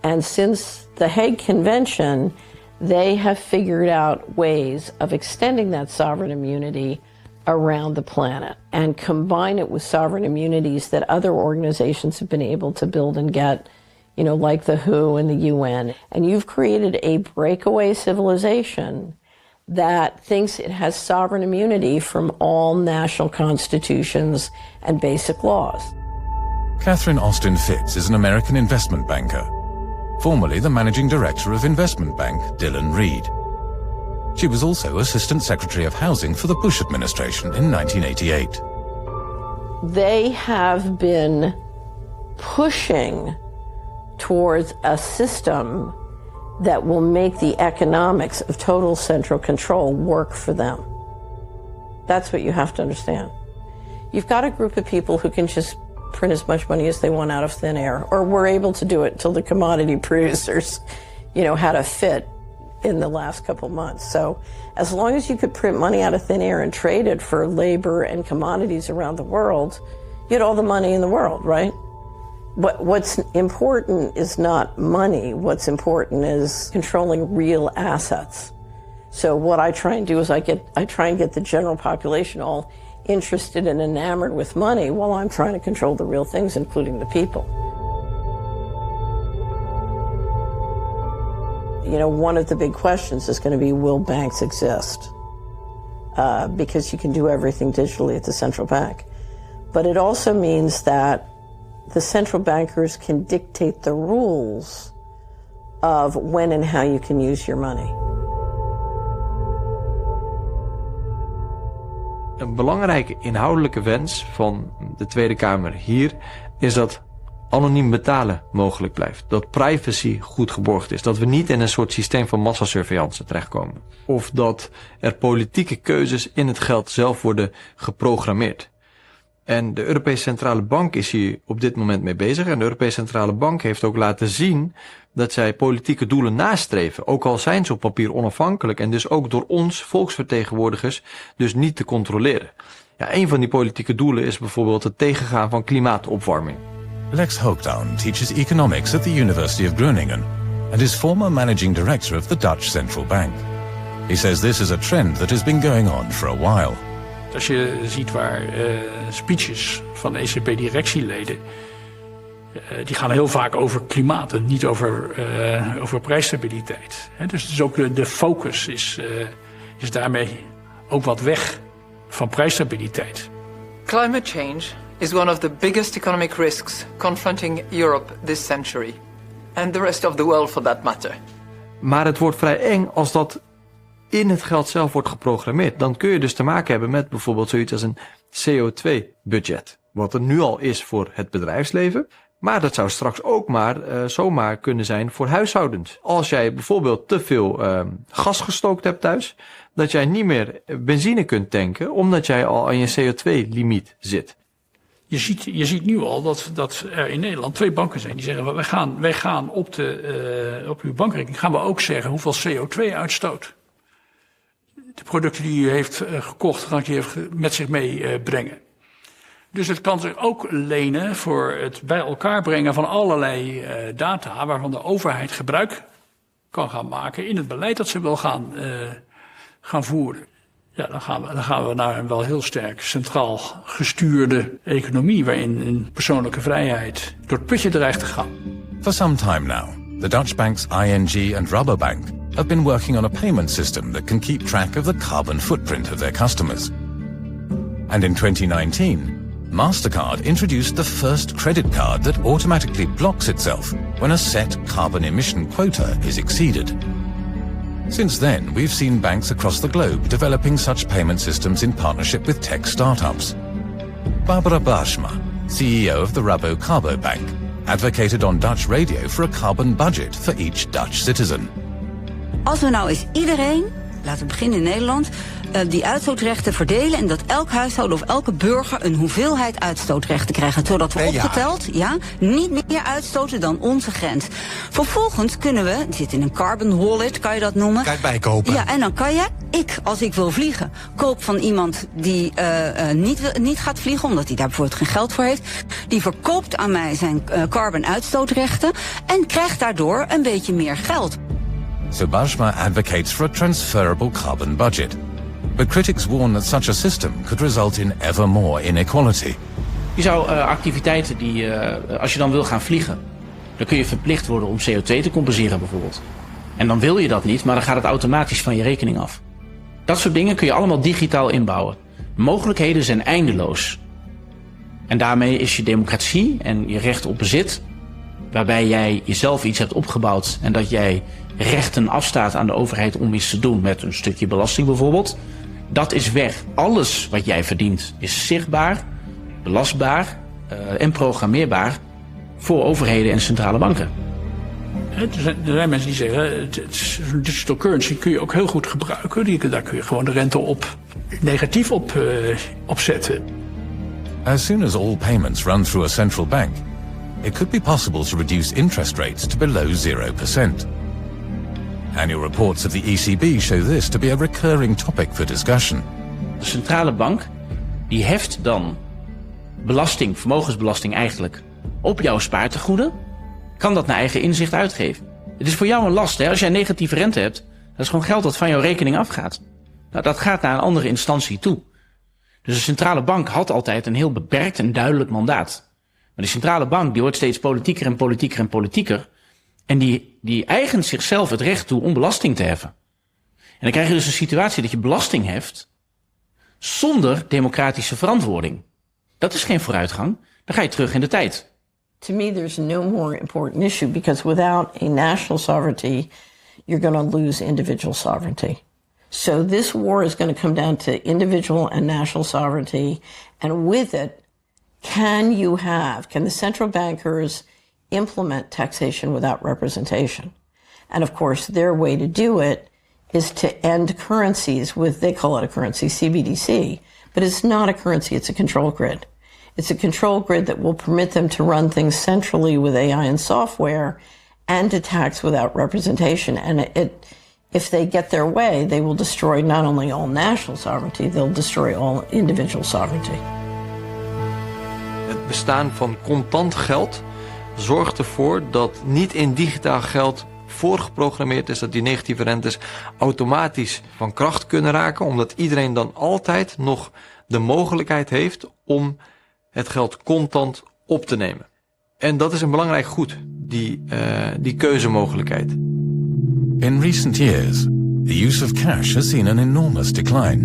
And since the Hague Convention, they have figured out ways of extending that sovereign immunity around the planet and combine it with sovereign immunities that other organizations have been able to build and get, like the WHO and the UN. And you've created a breakaway civilization that thinks it has sovereign immunity from all national constitutions and basic laws. Catherine Austin Fitz is an American investment banker, formerly the managing director of investment bank Dillon Read. She was also Assistant Secretary of Housing for the Bush administration in 1988. They have been pushing towards a system that will make the economics of total central control work for them. That's what you have to understand. You've got a group of people who can just print as much money as they want out of thin air, or were able to do it until the commodity producers, had a fit in the last couple months. So as long as you could print money out of thin air and trade it for labor and commodities around the world, you had all the money in the world, right? What's important is not money. What's important is controlling real assets. So what I try and do is I try and get the general population all interested and enamored with money while I'm trying to control the real things, including the people. One of the big questions is going to be, will banks exist? Because you can do everything digitally at the central bank. But it also means that the central bankers can dictate the rules of when and how you can use your money. Een belangrijke inhoudelijke wens van de Tweede Kamer hier is dat anoniem betalen mogelijk blijft. Dat privacy goed geborgd is. Dat we niet in een soort systeem van massasurveillance terechtkomen. Of dat er politieke keuzes in het geld zelf worden geprogrammeerd. En de Europese Centrale Bank is hier op dit moment mee bezig. En de Europese Centrale Bank heeft ook laten zien dat zij politieke doelen nastreven. Ook al zijn ze op papier onafhankelijk en dus ook door ons, volksvertegenwoordigers, dus niet te controleren. Ja, een van die politieke doelen is bijvoorbeeld het tegengaan van klimaatopwarming. Lex Hoogdown teaches economics at the University of Groningen and is former managing director of the Dutch Central Bank. He says this is a trend that has been going on for a while. Als je ziet waar speeches van de ECB-directieleden, die gaan heel vaak over klimaat en niet over prijsstabiliteit. Dus ook de focus is daarmee ook wat weg van prijsstabiliteit. Climate change is one of the biggest economic risks confronting Europe this century. And the rest of the world for that matter. Maar het wordt vrij eng als dat in het geld zelf wordt geprogrammeerd. Dan kun je dus te maken hebben met bijvoorbeeld zoiets als een CO2-budget. Wat er nu al is voor het bedrijfsleven. Maar dat zou straks ook maar zomaar kunnen zijn voor huishoudens. Als jij bijvoorbeeld te veel gas gestookt hebt thuis, dat jij niet meer benzine kunt tanken, omdat jij al aan je CO2-limiet zit. Je ziet nu al dat er in Nederland 2 banken zijn die zeggen, wij gaan op uw bankrekening gaan we ook zeggen hoeveel CO2 uitstoot de producten die u heeft gekocht, gaan die met zich meebrengen. Dus het kan zich ook lenen voor het bij elkaar brengen van allerlei data waarvan de overheid gebruik kan gaan maken in het beleid dat ze wil gaan voeren. Ja, dan gaan we naar een wel heel sterk centraal gestuurde economie waarin een persoonlijke vrijheid door het putje dreigt te gaan. For some time now, the Dutch banks ING and Rabobank have been working on a payment system that can keep track of the carbon footprint of their customers. And in 2019, MasterCard introduced the first credit card that automatically blocks itself when a set carbon emission quota is exceeded. Since then, we've seen banks across the globe developing such payment systems in partnership with tech startups. Barbara Baarsma, CEO of the Rabo Carbo Bank, advocated on Dutch radio for a carbon budget for each Dutch citizen. Als we nou eens iedereen, laten we beginnen in Nederland, die uitstootrechten verdelen en dat elk huishouden of elke burger een hoeveelheid uitstootrechten krijgt, zodat we opgeteld niet meer uitstoten dan onze grens. Vervolgens kunnen we, het zit in een carbon wallet, kan je dat noemen. Kan je het bijkopen? Ja, en dan kan je, als ik wil vliegen, koop van iemand die niet gaat vliegen, omdat hij daar bijvoorbeeld geen geld voor heeft. Die verkoopt aan mij zijn carbon uitstootrechten en krijgt daardoor een beetje meer geld. So Baarsma advocates for a transferable carbon budget. But critics warn that such a system could result in ever more inequality. Je zou activiteiten die, als je dan wil gaan vliegen, dan kun je verplicht worden om CO2 te compenseren bijvoorbeeld. En dan wil je dat niet, maar dan gaat het automatisch van je rekening af. Dat soort dingen kun je allemaal digitaal inbouwen. De mogelijkheden zijn eindeloos. En daarmee is je democratie en je recht op bezit, waarbij jij jezelf iets hebt opgebouwd en dat jij rechten afstaat aan de overheid om iets te doen met een stukje belasting bijvoorbeeld, dat is weg. Alles wat jij verdient is zichtbaar, belastbaar en programmeerbaar voor overheden en centrale banken. Er zijn mensen die zeggen, digital currency kun je ook heel goed gebruiken. Daar kun je gewoon de rente op negatief op zetten. As soon as all payments run through a central bank, it could be possible to reduce interest rates to below 0%. Annual reports of the ECB show this to be a recurring topic for discussion. De centrale bank die heft dan belasting, vermogensbelasting eigenlijk, op jouw spaartegoeden, kan dat naar eigen inzicht uitgeven. Het is voor jou een last, hè? Als jij negatieve rente hebt, dat is gewoon geld dat van jouw rekening afgaat. Nou, dat gaat naar een andere instantie toe. Dus de centrale bank had altijd een heel beperkt en duidelijk mandaat. Maar die centrale bank die wordt steeds politieker en politieker en politieker. En die eigent zichzelf het recht toe om belasting te heffen. En dan krijg je dus een situatie dat je belasting heft zonder democratische verantwoording. Dat is geen vooruitgang. Dan ga je terug in de tijd. To me, there's no more important issue because without a national sovereignty, you're going to lose individual sovereignty. So this war is going to come down to individual and national sovereignty. And with it, can the central bankers implement taxation without representation? And of course, their way to do it is to end currencies with, they call it a currency, CBDC, but it's not a currency, it's a control grid. It's a control grid that will permit them to run things centrally with AI and software and to tax without representation. And if they get their way, they will destroy not only all national sovereignty, they'll destroy all individual sovereignty. Het bestaan van contant geld zorgt ervoor dat niet in digitaal geld voorgeprogrammeerd is dat die negatieve rentes automatisch van kracht kunnen raken, omdat iedereen dan altijd nog de mogelijkheid heeft om het geld contant op te nemen. En dat is een belangrijk goed, die keuzemogelijkheid. In recent years, the use of cash has seen an enormous decline.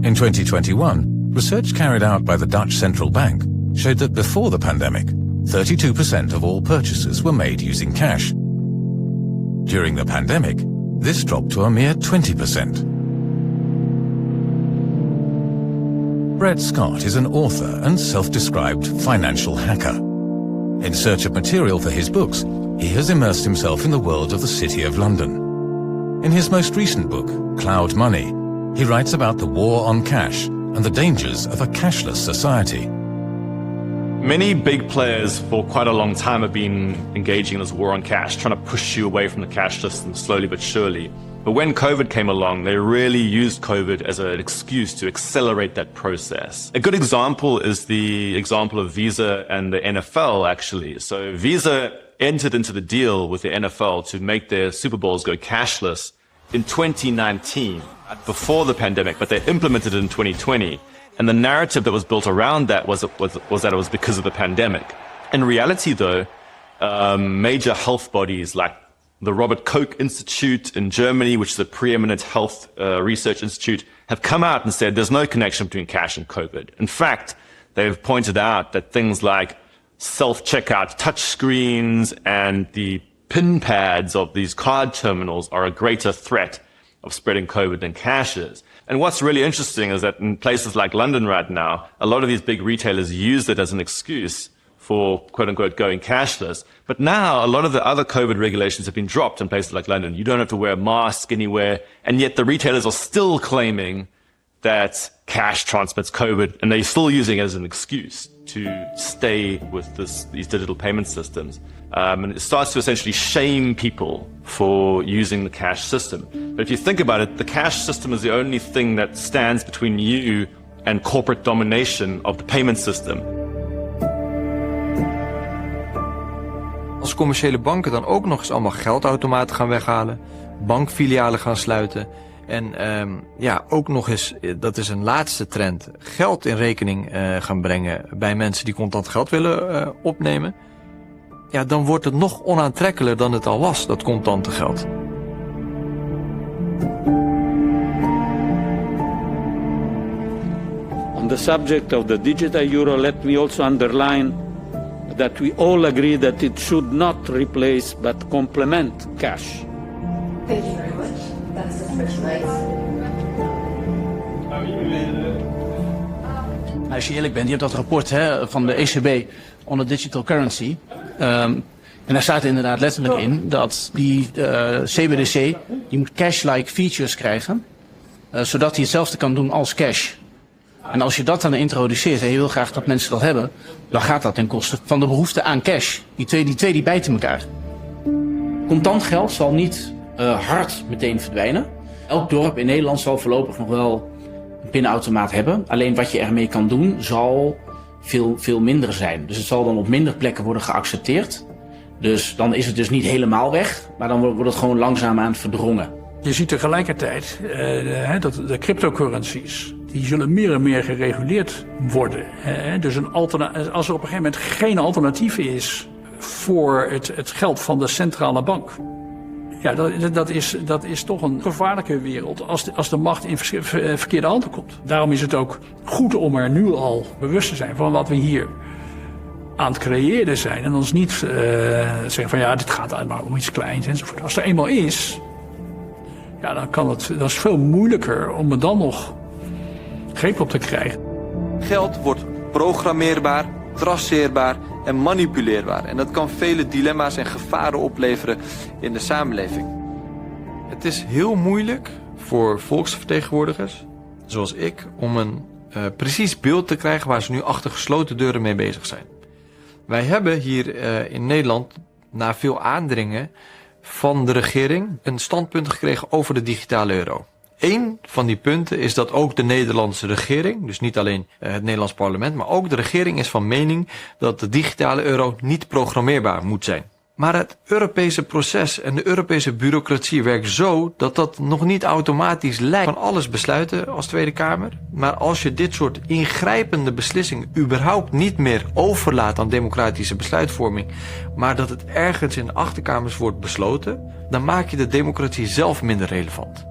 In 2021, research carried out by the Dutch Central Bank showed that before the pandemic, 32% of all purchases were made using cash. During the pandemic, this dropped to a mere 20%. Brett Scott is an author and self-described financial hacker. In search of material for his books, he has immersed himself in the world of the City of London. In his most recent book, Cloud Money, he writes about the war on cash and the dangers of a cashless society. Many big players for quite a long time have been engaging in this war on cash, trying to push you away from the cash system slowly but surely. But when COVID came along, they really used COVID as an excuse to accelerate that process. A good example is the example of Visa and the NFL, actually. So Visa entered into the deal with the NFL to make their Super Bowls go cashless in 2019, before the pandemic, but they implemented it in 2020. And the narrative that was built around that was that it was because of the pandemic. In reality, though, major health bodies like the Robert Koch Institute in Germany, which is a preeminent health research institute, have come out and said there's no connection between cash and COVID. In fact, they've pointed out that things like self-checkout touchscreens and the PIN pads of these card terminals are a greater threat of spreading COVID than cash is. And what's really interesting is that in places like London right now, a lot of these big retailers use it as an excuse for quote-unquote going cashless. But now a lot of the other COVID regulations have been dropped in places like London. You don't have to wear a mask anywhere, and yet the retailers are still claiming that cash transmits COVID, and they're still using it as an excuse to stay with these digital payment systems. And it starts to essentially shame people for using the cash system. But if you think about it, the cash system is the only thing that stands between you and corporate domination of the payment system. Als commerciële banken dan ook nog eens allemaal geldautomaten gaan weghalen, bankfilialen gaan sluiten en ook nog eens, dat is een laatste trend, geld in rekening gaan brengen bij mensen die contant geld willen opnemen, ja, dan wordt het nog onaantrekkelijker dan het al was, dat contante geld. On the subject of the digital euro, let me also underline that we all agree that it should not replace but complement cash. Thank you very much. That's it for tonight. Als je eerlijk bent, je hebt dat rapport van de ECB on the digital currency. En daar staat inderdaad letterlijk in dat die CBDC, die moet cash-like features krijgen, zodat hij hetzelfde kan doen als cash. En als je dat dan introduceert en je wil graag dat mensen dat hebben, dan gaat dat ten koste van de behoefte aan cash. Die twee bijten elkaar. Contant geld zal niet hard meteen verdwijnen. Elk dorp in Nederland zal voorlopig nog wel een pinautomaat hebben. Alleen wat je ermee kan doen zal veel minder zijn. Dus het zal dan op minder plekken worden geaccepteerd. Dus dan is het dus niet helemaal weg, maar dan wordt het gewoon langzaamaan verdrongen. Je ziet tegelijkertijd dat de cryptocurrencies, die zullen meer en meer gereguleerd worden. Dus als er op een gegeven moment geen alternatief is voor het geld van de centrale bank, ja, dat is toch een gevaarlijke wereld als de macht in verkeerde handen komt. Daarom is het ook goed om er nu al bewust te zijn van wat we hier aan het creëren zijn. En ons niet zeggen van ja, dit gaat maar om iets kleins enzovoort. Als er eenmaal is, ja, dan is veel moeilijker om er dan nog greep op te krijgen. Geld wordt programmeerbaar, traceerbaar en manipuleerbaar. En dat kan vele dilemma's en gevaren opleveren in de samenleving. Het is heel moeilijk voor volksvertegenwoordigers, zoals ik, om een precies beeld te krijgen waar ze nu achter gesloten deuren mee bezig zijn. Wij hebben hier in Nederland, na veel aandringen van de regering, een standpunt gekregen over de digitale euro. Eén van die punten is dat ook de Nederlandse regering, dus niet alleen het Nederlands parlement, maar ook de regering is van mening dat de digitale euro niet programmeerbaar moet zijn. Maar het Europese proces en de Europese bureaucratie werkt zo dat dat nog niet automatisch lijkt van alles besluiten als Tweede Kamer. Maar als je dit soort ingrijpende beslissingen überhaupt niet meer overlaat aan democratische besluitvorming, maar dat het ergens in de achterkamers wordt besloten, dan maak je de democratie zelf minder relevant.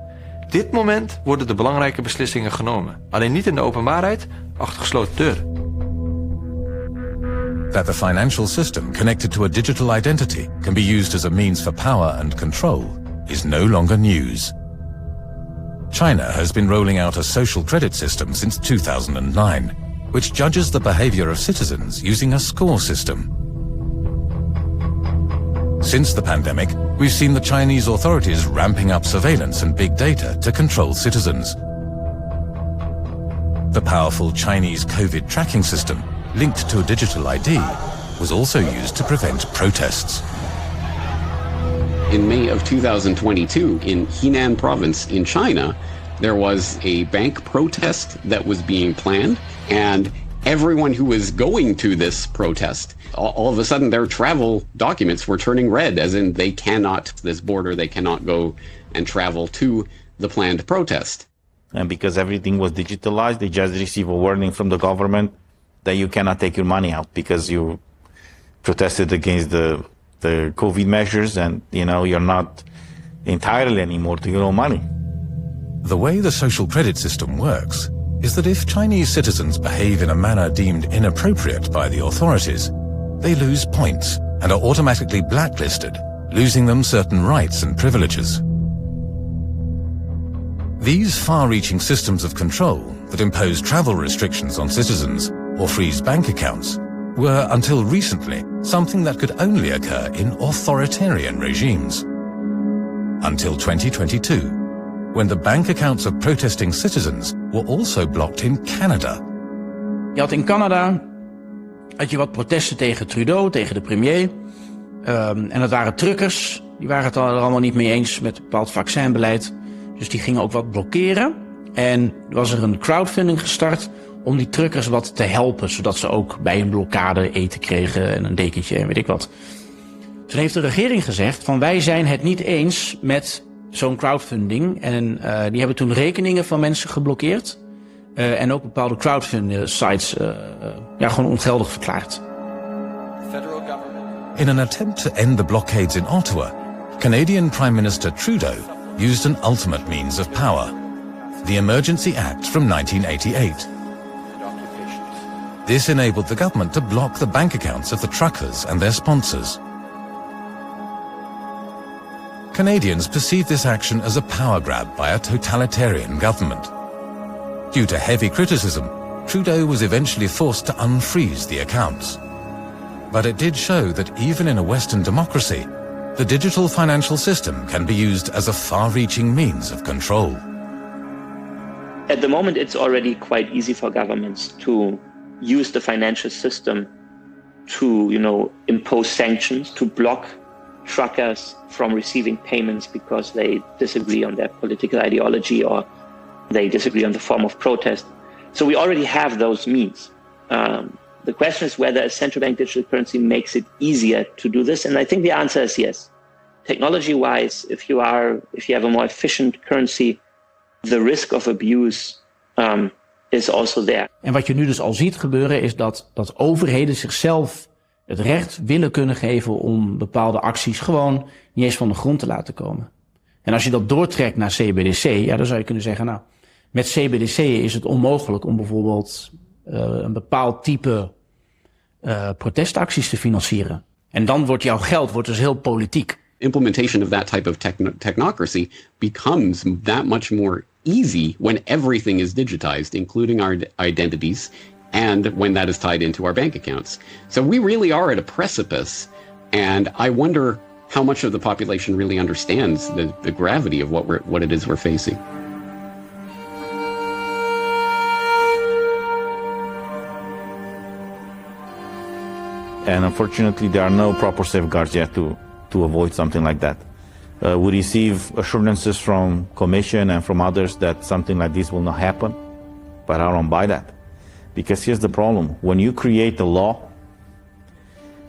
Op dit moment worden de belangrijke beslissingen genomen. Alleen niet in de openbaarheid, achter gesloten deuren. That the financial system connected to a digital identity can be used as a means for power and control is no longer news. China has been rolling out a social credit system since 2009, which judges the behavior of citizens using a score system. Since the pandemic, we've seen the Chinese authorities ramping up surveillance and big data to control citizens. The powerful Chinese COVID tracking system, linked to a digital ID, was also used to prevent protests. In May of 2022, in Henan province in China, there was a bank protest that was being planned, and everyone who was going to this protest, all of a sudden their travel documents were turning red, as in they cannot go and travel to the planned protest. And because everything was digitalized, they just received a warning from the government that you cannot take your money out because you protested against the COVID measures, and you're not entitled anymore to your own money. The way the social credit system works is that if Chinese citizens behave in a manner deemed inappropriate by the authorities, they lose points and are automatically blacklisted, losing them certain rights and privileges. These far-reaching systems of control that impose travel restrictions on citizens or freeze bank accounts were, until recently, something that could only occur in authoritarian regimes. Until 2022, when the bank accounts of protesting citizens were also blocked in Canada. Je had in Canada wat protesten tegen Trudeau, tegen de premier. En dat waren truckers, die waren het er allemaal niet mee eens met een bepaald vaccinbeleid. Dus die gingen ook wat blokkeren. En was er een crowdfunding gestart om die truckers wat te helpen, zodat ze ook bij een blokkade eten kregen en een dekentje en weet ik wat. Toen heeft de regering gezegd van wij zijn het niet eens met zo'n crowdfunding. En die hebben toen rekeningen van mensen geblokkeerd. En ook bepaalde crowdfunding sites gewoon ongeldig verklaard. In an attempt to end the blockades in Ottawa, Canadian Prime Minister Trudeau used an ultimate means of power, the Emergency Act from 1988. This enabled the government to block the bank accounts of the truckers and their sponsors. Canadians perceive this action as a power grab by a totalitarian government. Due to heavy criticism, Trudeau was eventually forced to unfreeze the accounts. But it did show that even in a Western democracy, the digital financial system can be used as a far-reaching means of control. At the moment, it's already quite easy for governments to use the financial system to, impose sanctions, to block truckers from receiving payments because they disagree on their political ideology or they disagree on the form of protest. So we already have those means. The question is whether a central bank digital currency makes it easier to do this, and I think the answer is yes. Technology-wise, if you have a more efficient currency, the risk of abuse is also there. En wat je nu dus al ziet gebeuren is dat overheden zichzelf het recht willen kunnen geven om bepaalde acties gewoon niet eens van de grond te laten komen. En als je dat doortrekt naar CBDC, dan zou je kunnen zeggen, met CBDC is het onmogelijk om bijvoorbeeld een bepaald type protestacties te financieren. En dan wordt jouw geld dus heel politiek. Implementation of that type of technocracy becomes that much more easy when everything is digitized, including our identities, and when that is tied into our bank accounts. So we really are at a precipice, and I wonder how much of the population really understands the gravity of what it is we're facing. And unfortunately, there are no proper safeguards yet to avoid something like that. We receive assurances from Commission and from others that something like this will not happen, but I don't buy that. Because here's the problem. When you create a law,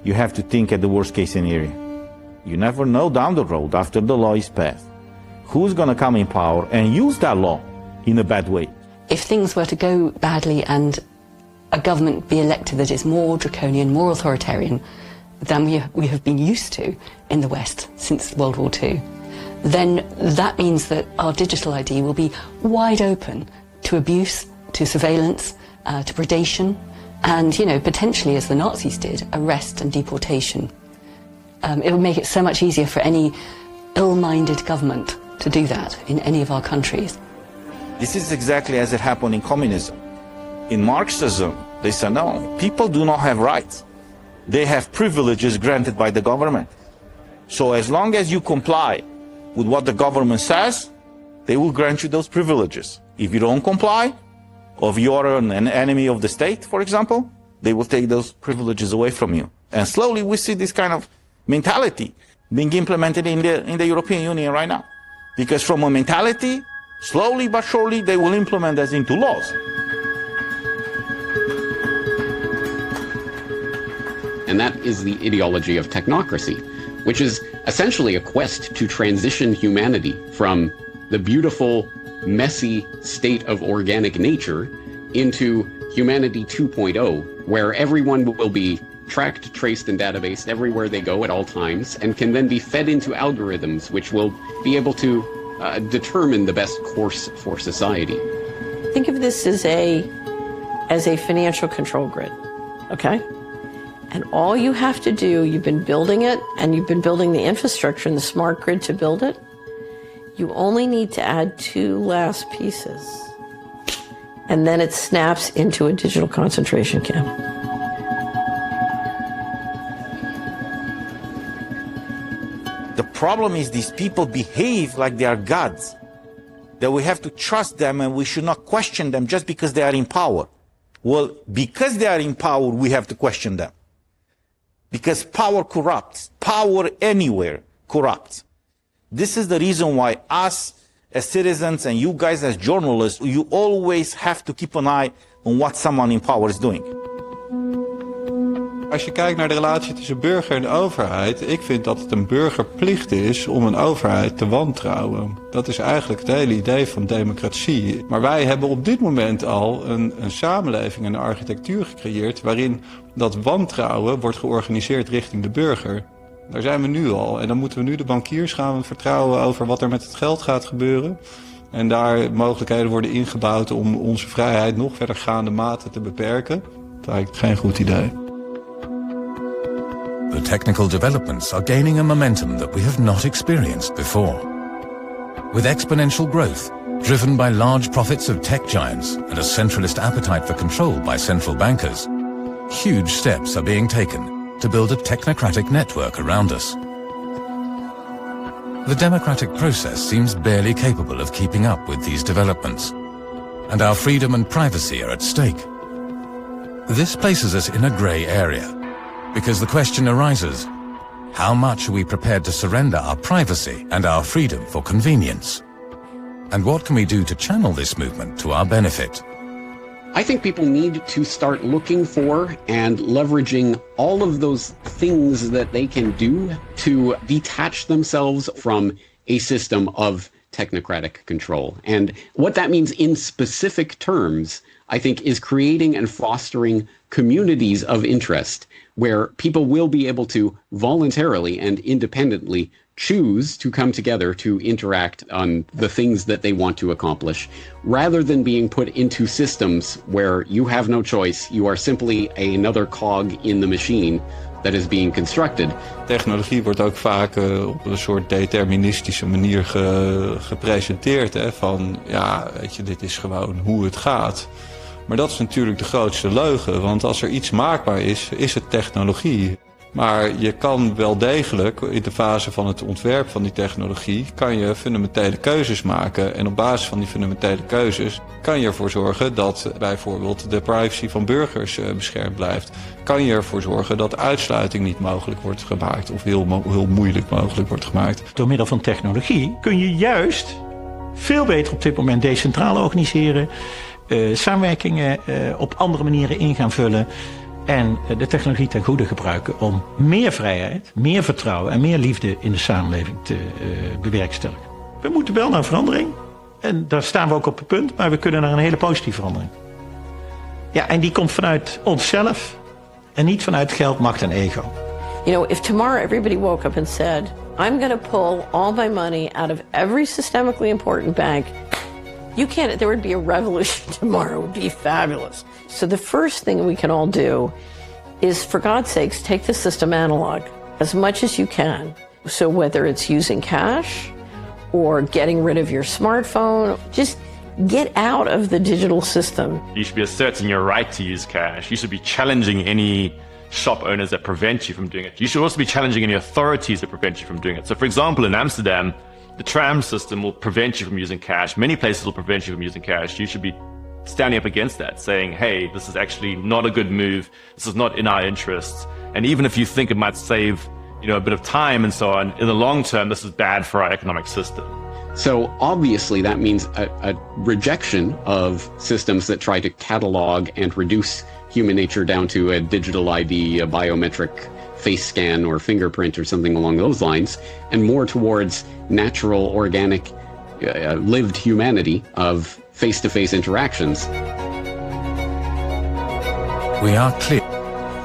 you have to think at the worst case scenario. You never know down the road, after the law is passed, who's going to come in power and use that law in a bad way. If things were to go badly and a government be elected that is more draconian, more authoritarian than we have been used to in the West since World War II, then that means that our digital ID will be wide open to abuse, to surveillance, to predation, and, potentially, as the Nazis did, arrest and deportation. It would make it so much easier for any ill-minded government to do that in any of our countries. This is exactly as it happened in communism. In Marxism, they said, no, people do not have rights. They have privileges granted by the government. So as long as you comply with what the government says, they will grant you those privileges. If you don't comply, or if you are an enemy of the state, for example, they will take those privileges away from you. And slowly we see this kind of mentality being implemented in the European Union right now. Because from a mentality, slowly but surely, they will implement this into laws. And that is the ideology of technocracy, which is essentially a quest to transition humanity from the beautiful, messy state of organic nature into humanity 2.0, where everyone will be tracked, traced, and databased everywhere they go at all times, and can then be fed into algorithms which will be able to determine the best course for society. Think of this as a financial control grid, okay? And all you have to do, you've been building it, and you've been building the infrastructure and the smart grid to build it. You only need to add 2 last pieces. And then it snaps into a digital concentration camp. The problem is these people behave like they are gods, that we have to trust them and we should not question them just because they are in power. Well, because they are in power, we have to question them. Because power corrupts. Power anywhere corrupts. This is the reason why us as citizens and you guys as journalists, you always have to keep an eye on what someone in power is doing. Als je kijkt naar de relatie tussen burger en overheid, ik vind dat het een burgerplicht is om een overheid te wantrouwen. Dat is eigenlijk het hele idee van democratie. Maar wij hebben op dit moment al een samenleving en een architectuur gecreëerd waarin dat wantrouwen wordt georganiseerd richting de burger. Daar zijn we nu al. En dan moeten we nu de bankiers gaan vertrouwen over wat er met het geld gaat gebeuren. En daar mogelijkheden worden ingebouwd om onze vrijheid nog verdergaande mate te beperken. Dat is eigenlijk geen goed idee. The technical developments are gaining a momentum that we have not experienced before. With exponential growth, driven by large profits of tech giants and a centralist appetite for control by central bankers, huge steps are being taken to build a technocratic network around us. The democratic process seems barely capable of keeping up with these developments, and our freedom and privacy are at stake. This places us in a grey area, because the question arises, how much are we prepared to surrender our privacy and our freedom for convenience? And what can we do to channel this movement to our benefit? I think people need to start looking for and leveraging all of those things that they can do to detach themselves from a system of technocratic control. And what that means in specific terms, I think, is creating and fostering communities of interest where people will be able to voluntarily and independently choose to come together to interact on the things that they want to accomplish, rather than being put into systems where you have no choice. You are simply another cog in the machine that is being constructed. Technologie wordt ook vaak op een soort deterministische manier gepresenteerd. Hè? Van, ja, weet je, dit is gewoon hoe het gaat. Maar dat is natuurlijk de grootste leugen, want als er iets maakbaar is, is het technologie. Maar je kan wel degelijk, in de fase van het ontwerp van die technologie, kan je fundamentele keuzes maken. En op basis van die fundamentele keuzes kan je ervoor zorgen dat bijvoorbeeld de privacy van burgers beschermd blijft. Kan je ervoor zorgen dat uitsluiting niet mogelijk wordt gemaakt of heel moeilijk mogelijk wordt gemaakt. Door middel van technologie kun je juist veel beter op dit moment decentraal organiseren, samenwerkingen op andere manieren in gaan vullen. En de technologie ten goede gebruiken om meer vrijheid, meer vertrouwen en meer liefde in de samenleving te bewerkstelligen. We moeten wel naar verandering. En daar staan we ook op het punt, maar we kunnen naar een hele positieve verandering. Ja, en die komt vanuit onszelf en niet vanuit geld, macht en ego. You know, if tomorrow everybody woke up and said, I'm going to pull all my money out of every systemically important bank, there would be a revolution tomorrow. It would be fabulous. So the first thing we can all do is, for God's sakes, take the system analog as much as you can. So whether it's using cash or getting rid of your smartphone, just get out of the digital system. You should be asserting your right to use cash. You should be challenging any shop owners that prevent you from doing it. You should also be challenging any authorities that prevent you from doing it. So for example, in Amsterdam, the tram system will prevent you from using cash. Many places will prevent you from using cash. You should be standing up against that, saying, hey, this is actually not a good move. This is not in our interests. And even if you think it might save, a bit of time and so on, in the long term, this is bad for our economic system. So obviously that means a rejection of systems that try to catalog and reduce human nature down to a digital ID, a biometric face scan or fingerprint or something along those lines, and more towards natural, organic, lived humanity of face-to-face interactions. We are clear,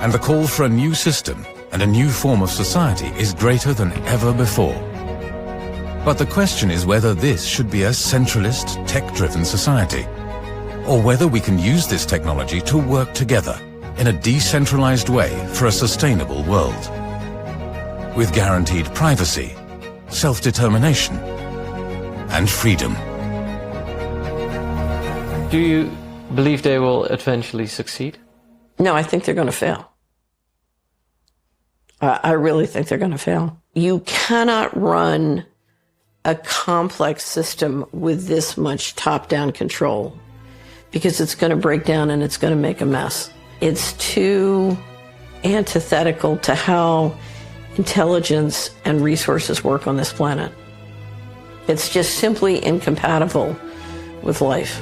and the call for a new system and a new form of society is greater than ever before. But the question is whether this should be a centralist, tech-driven society, or whether we can use this technology to work together in a decentralized way for a sustainable world, with guaranteed privacy, self-determination, and freedom. Do you believe they will eventually succeed? No, I think they're going to fail. I really think they're going to fail. You cannot run a complex system with this much top-down control because it's going to break down and it's going to make a mess. It's too antithetical to how intelligence and resources work on this planet. It's just simply incompatible with life.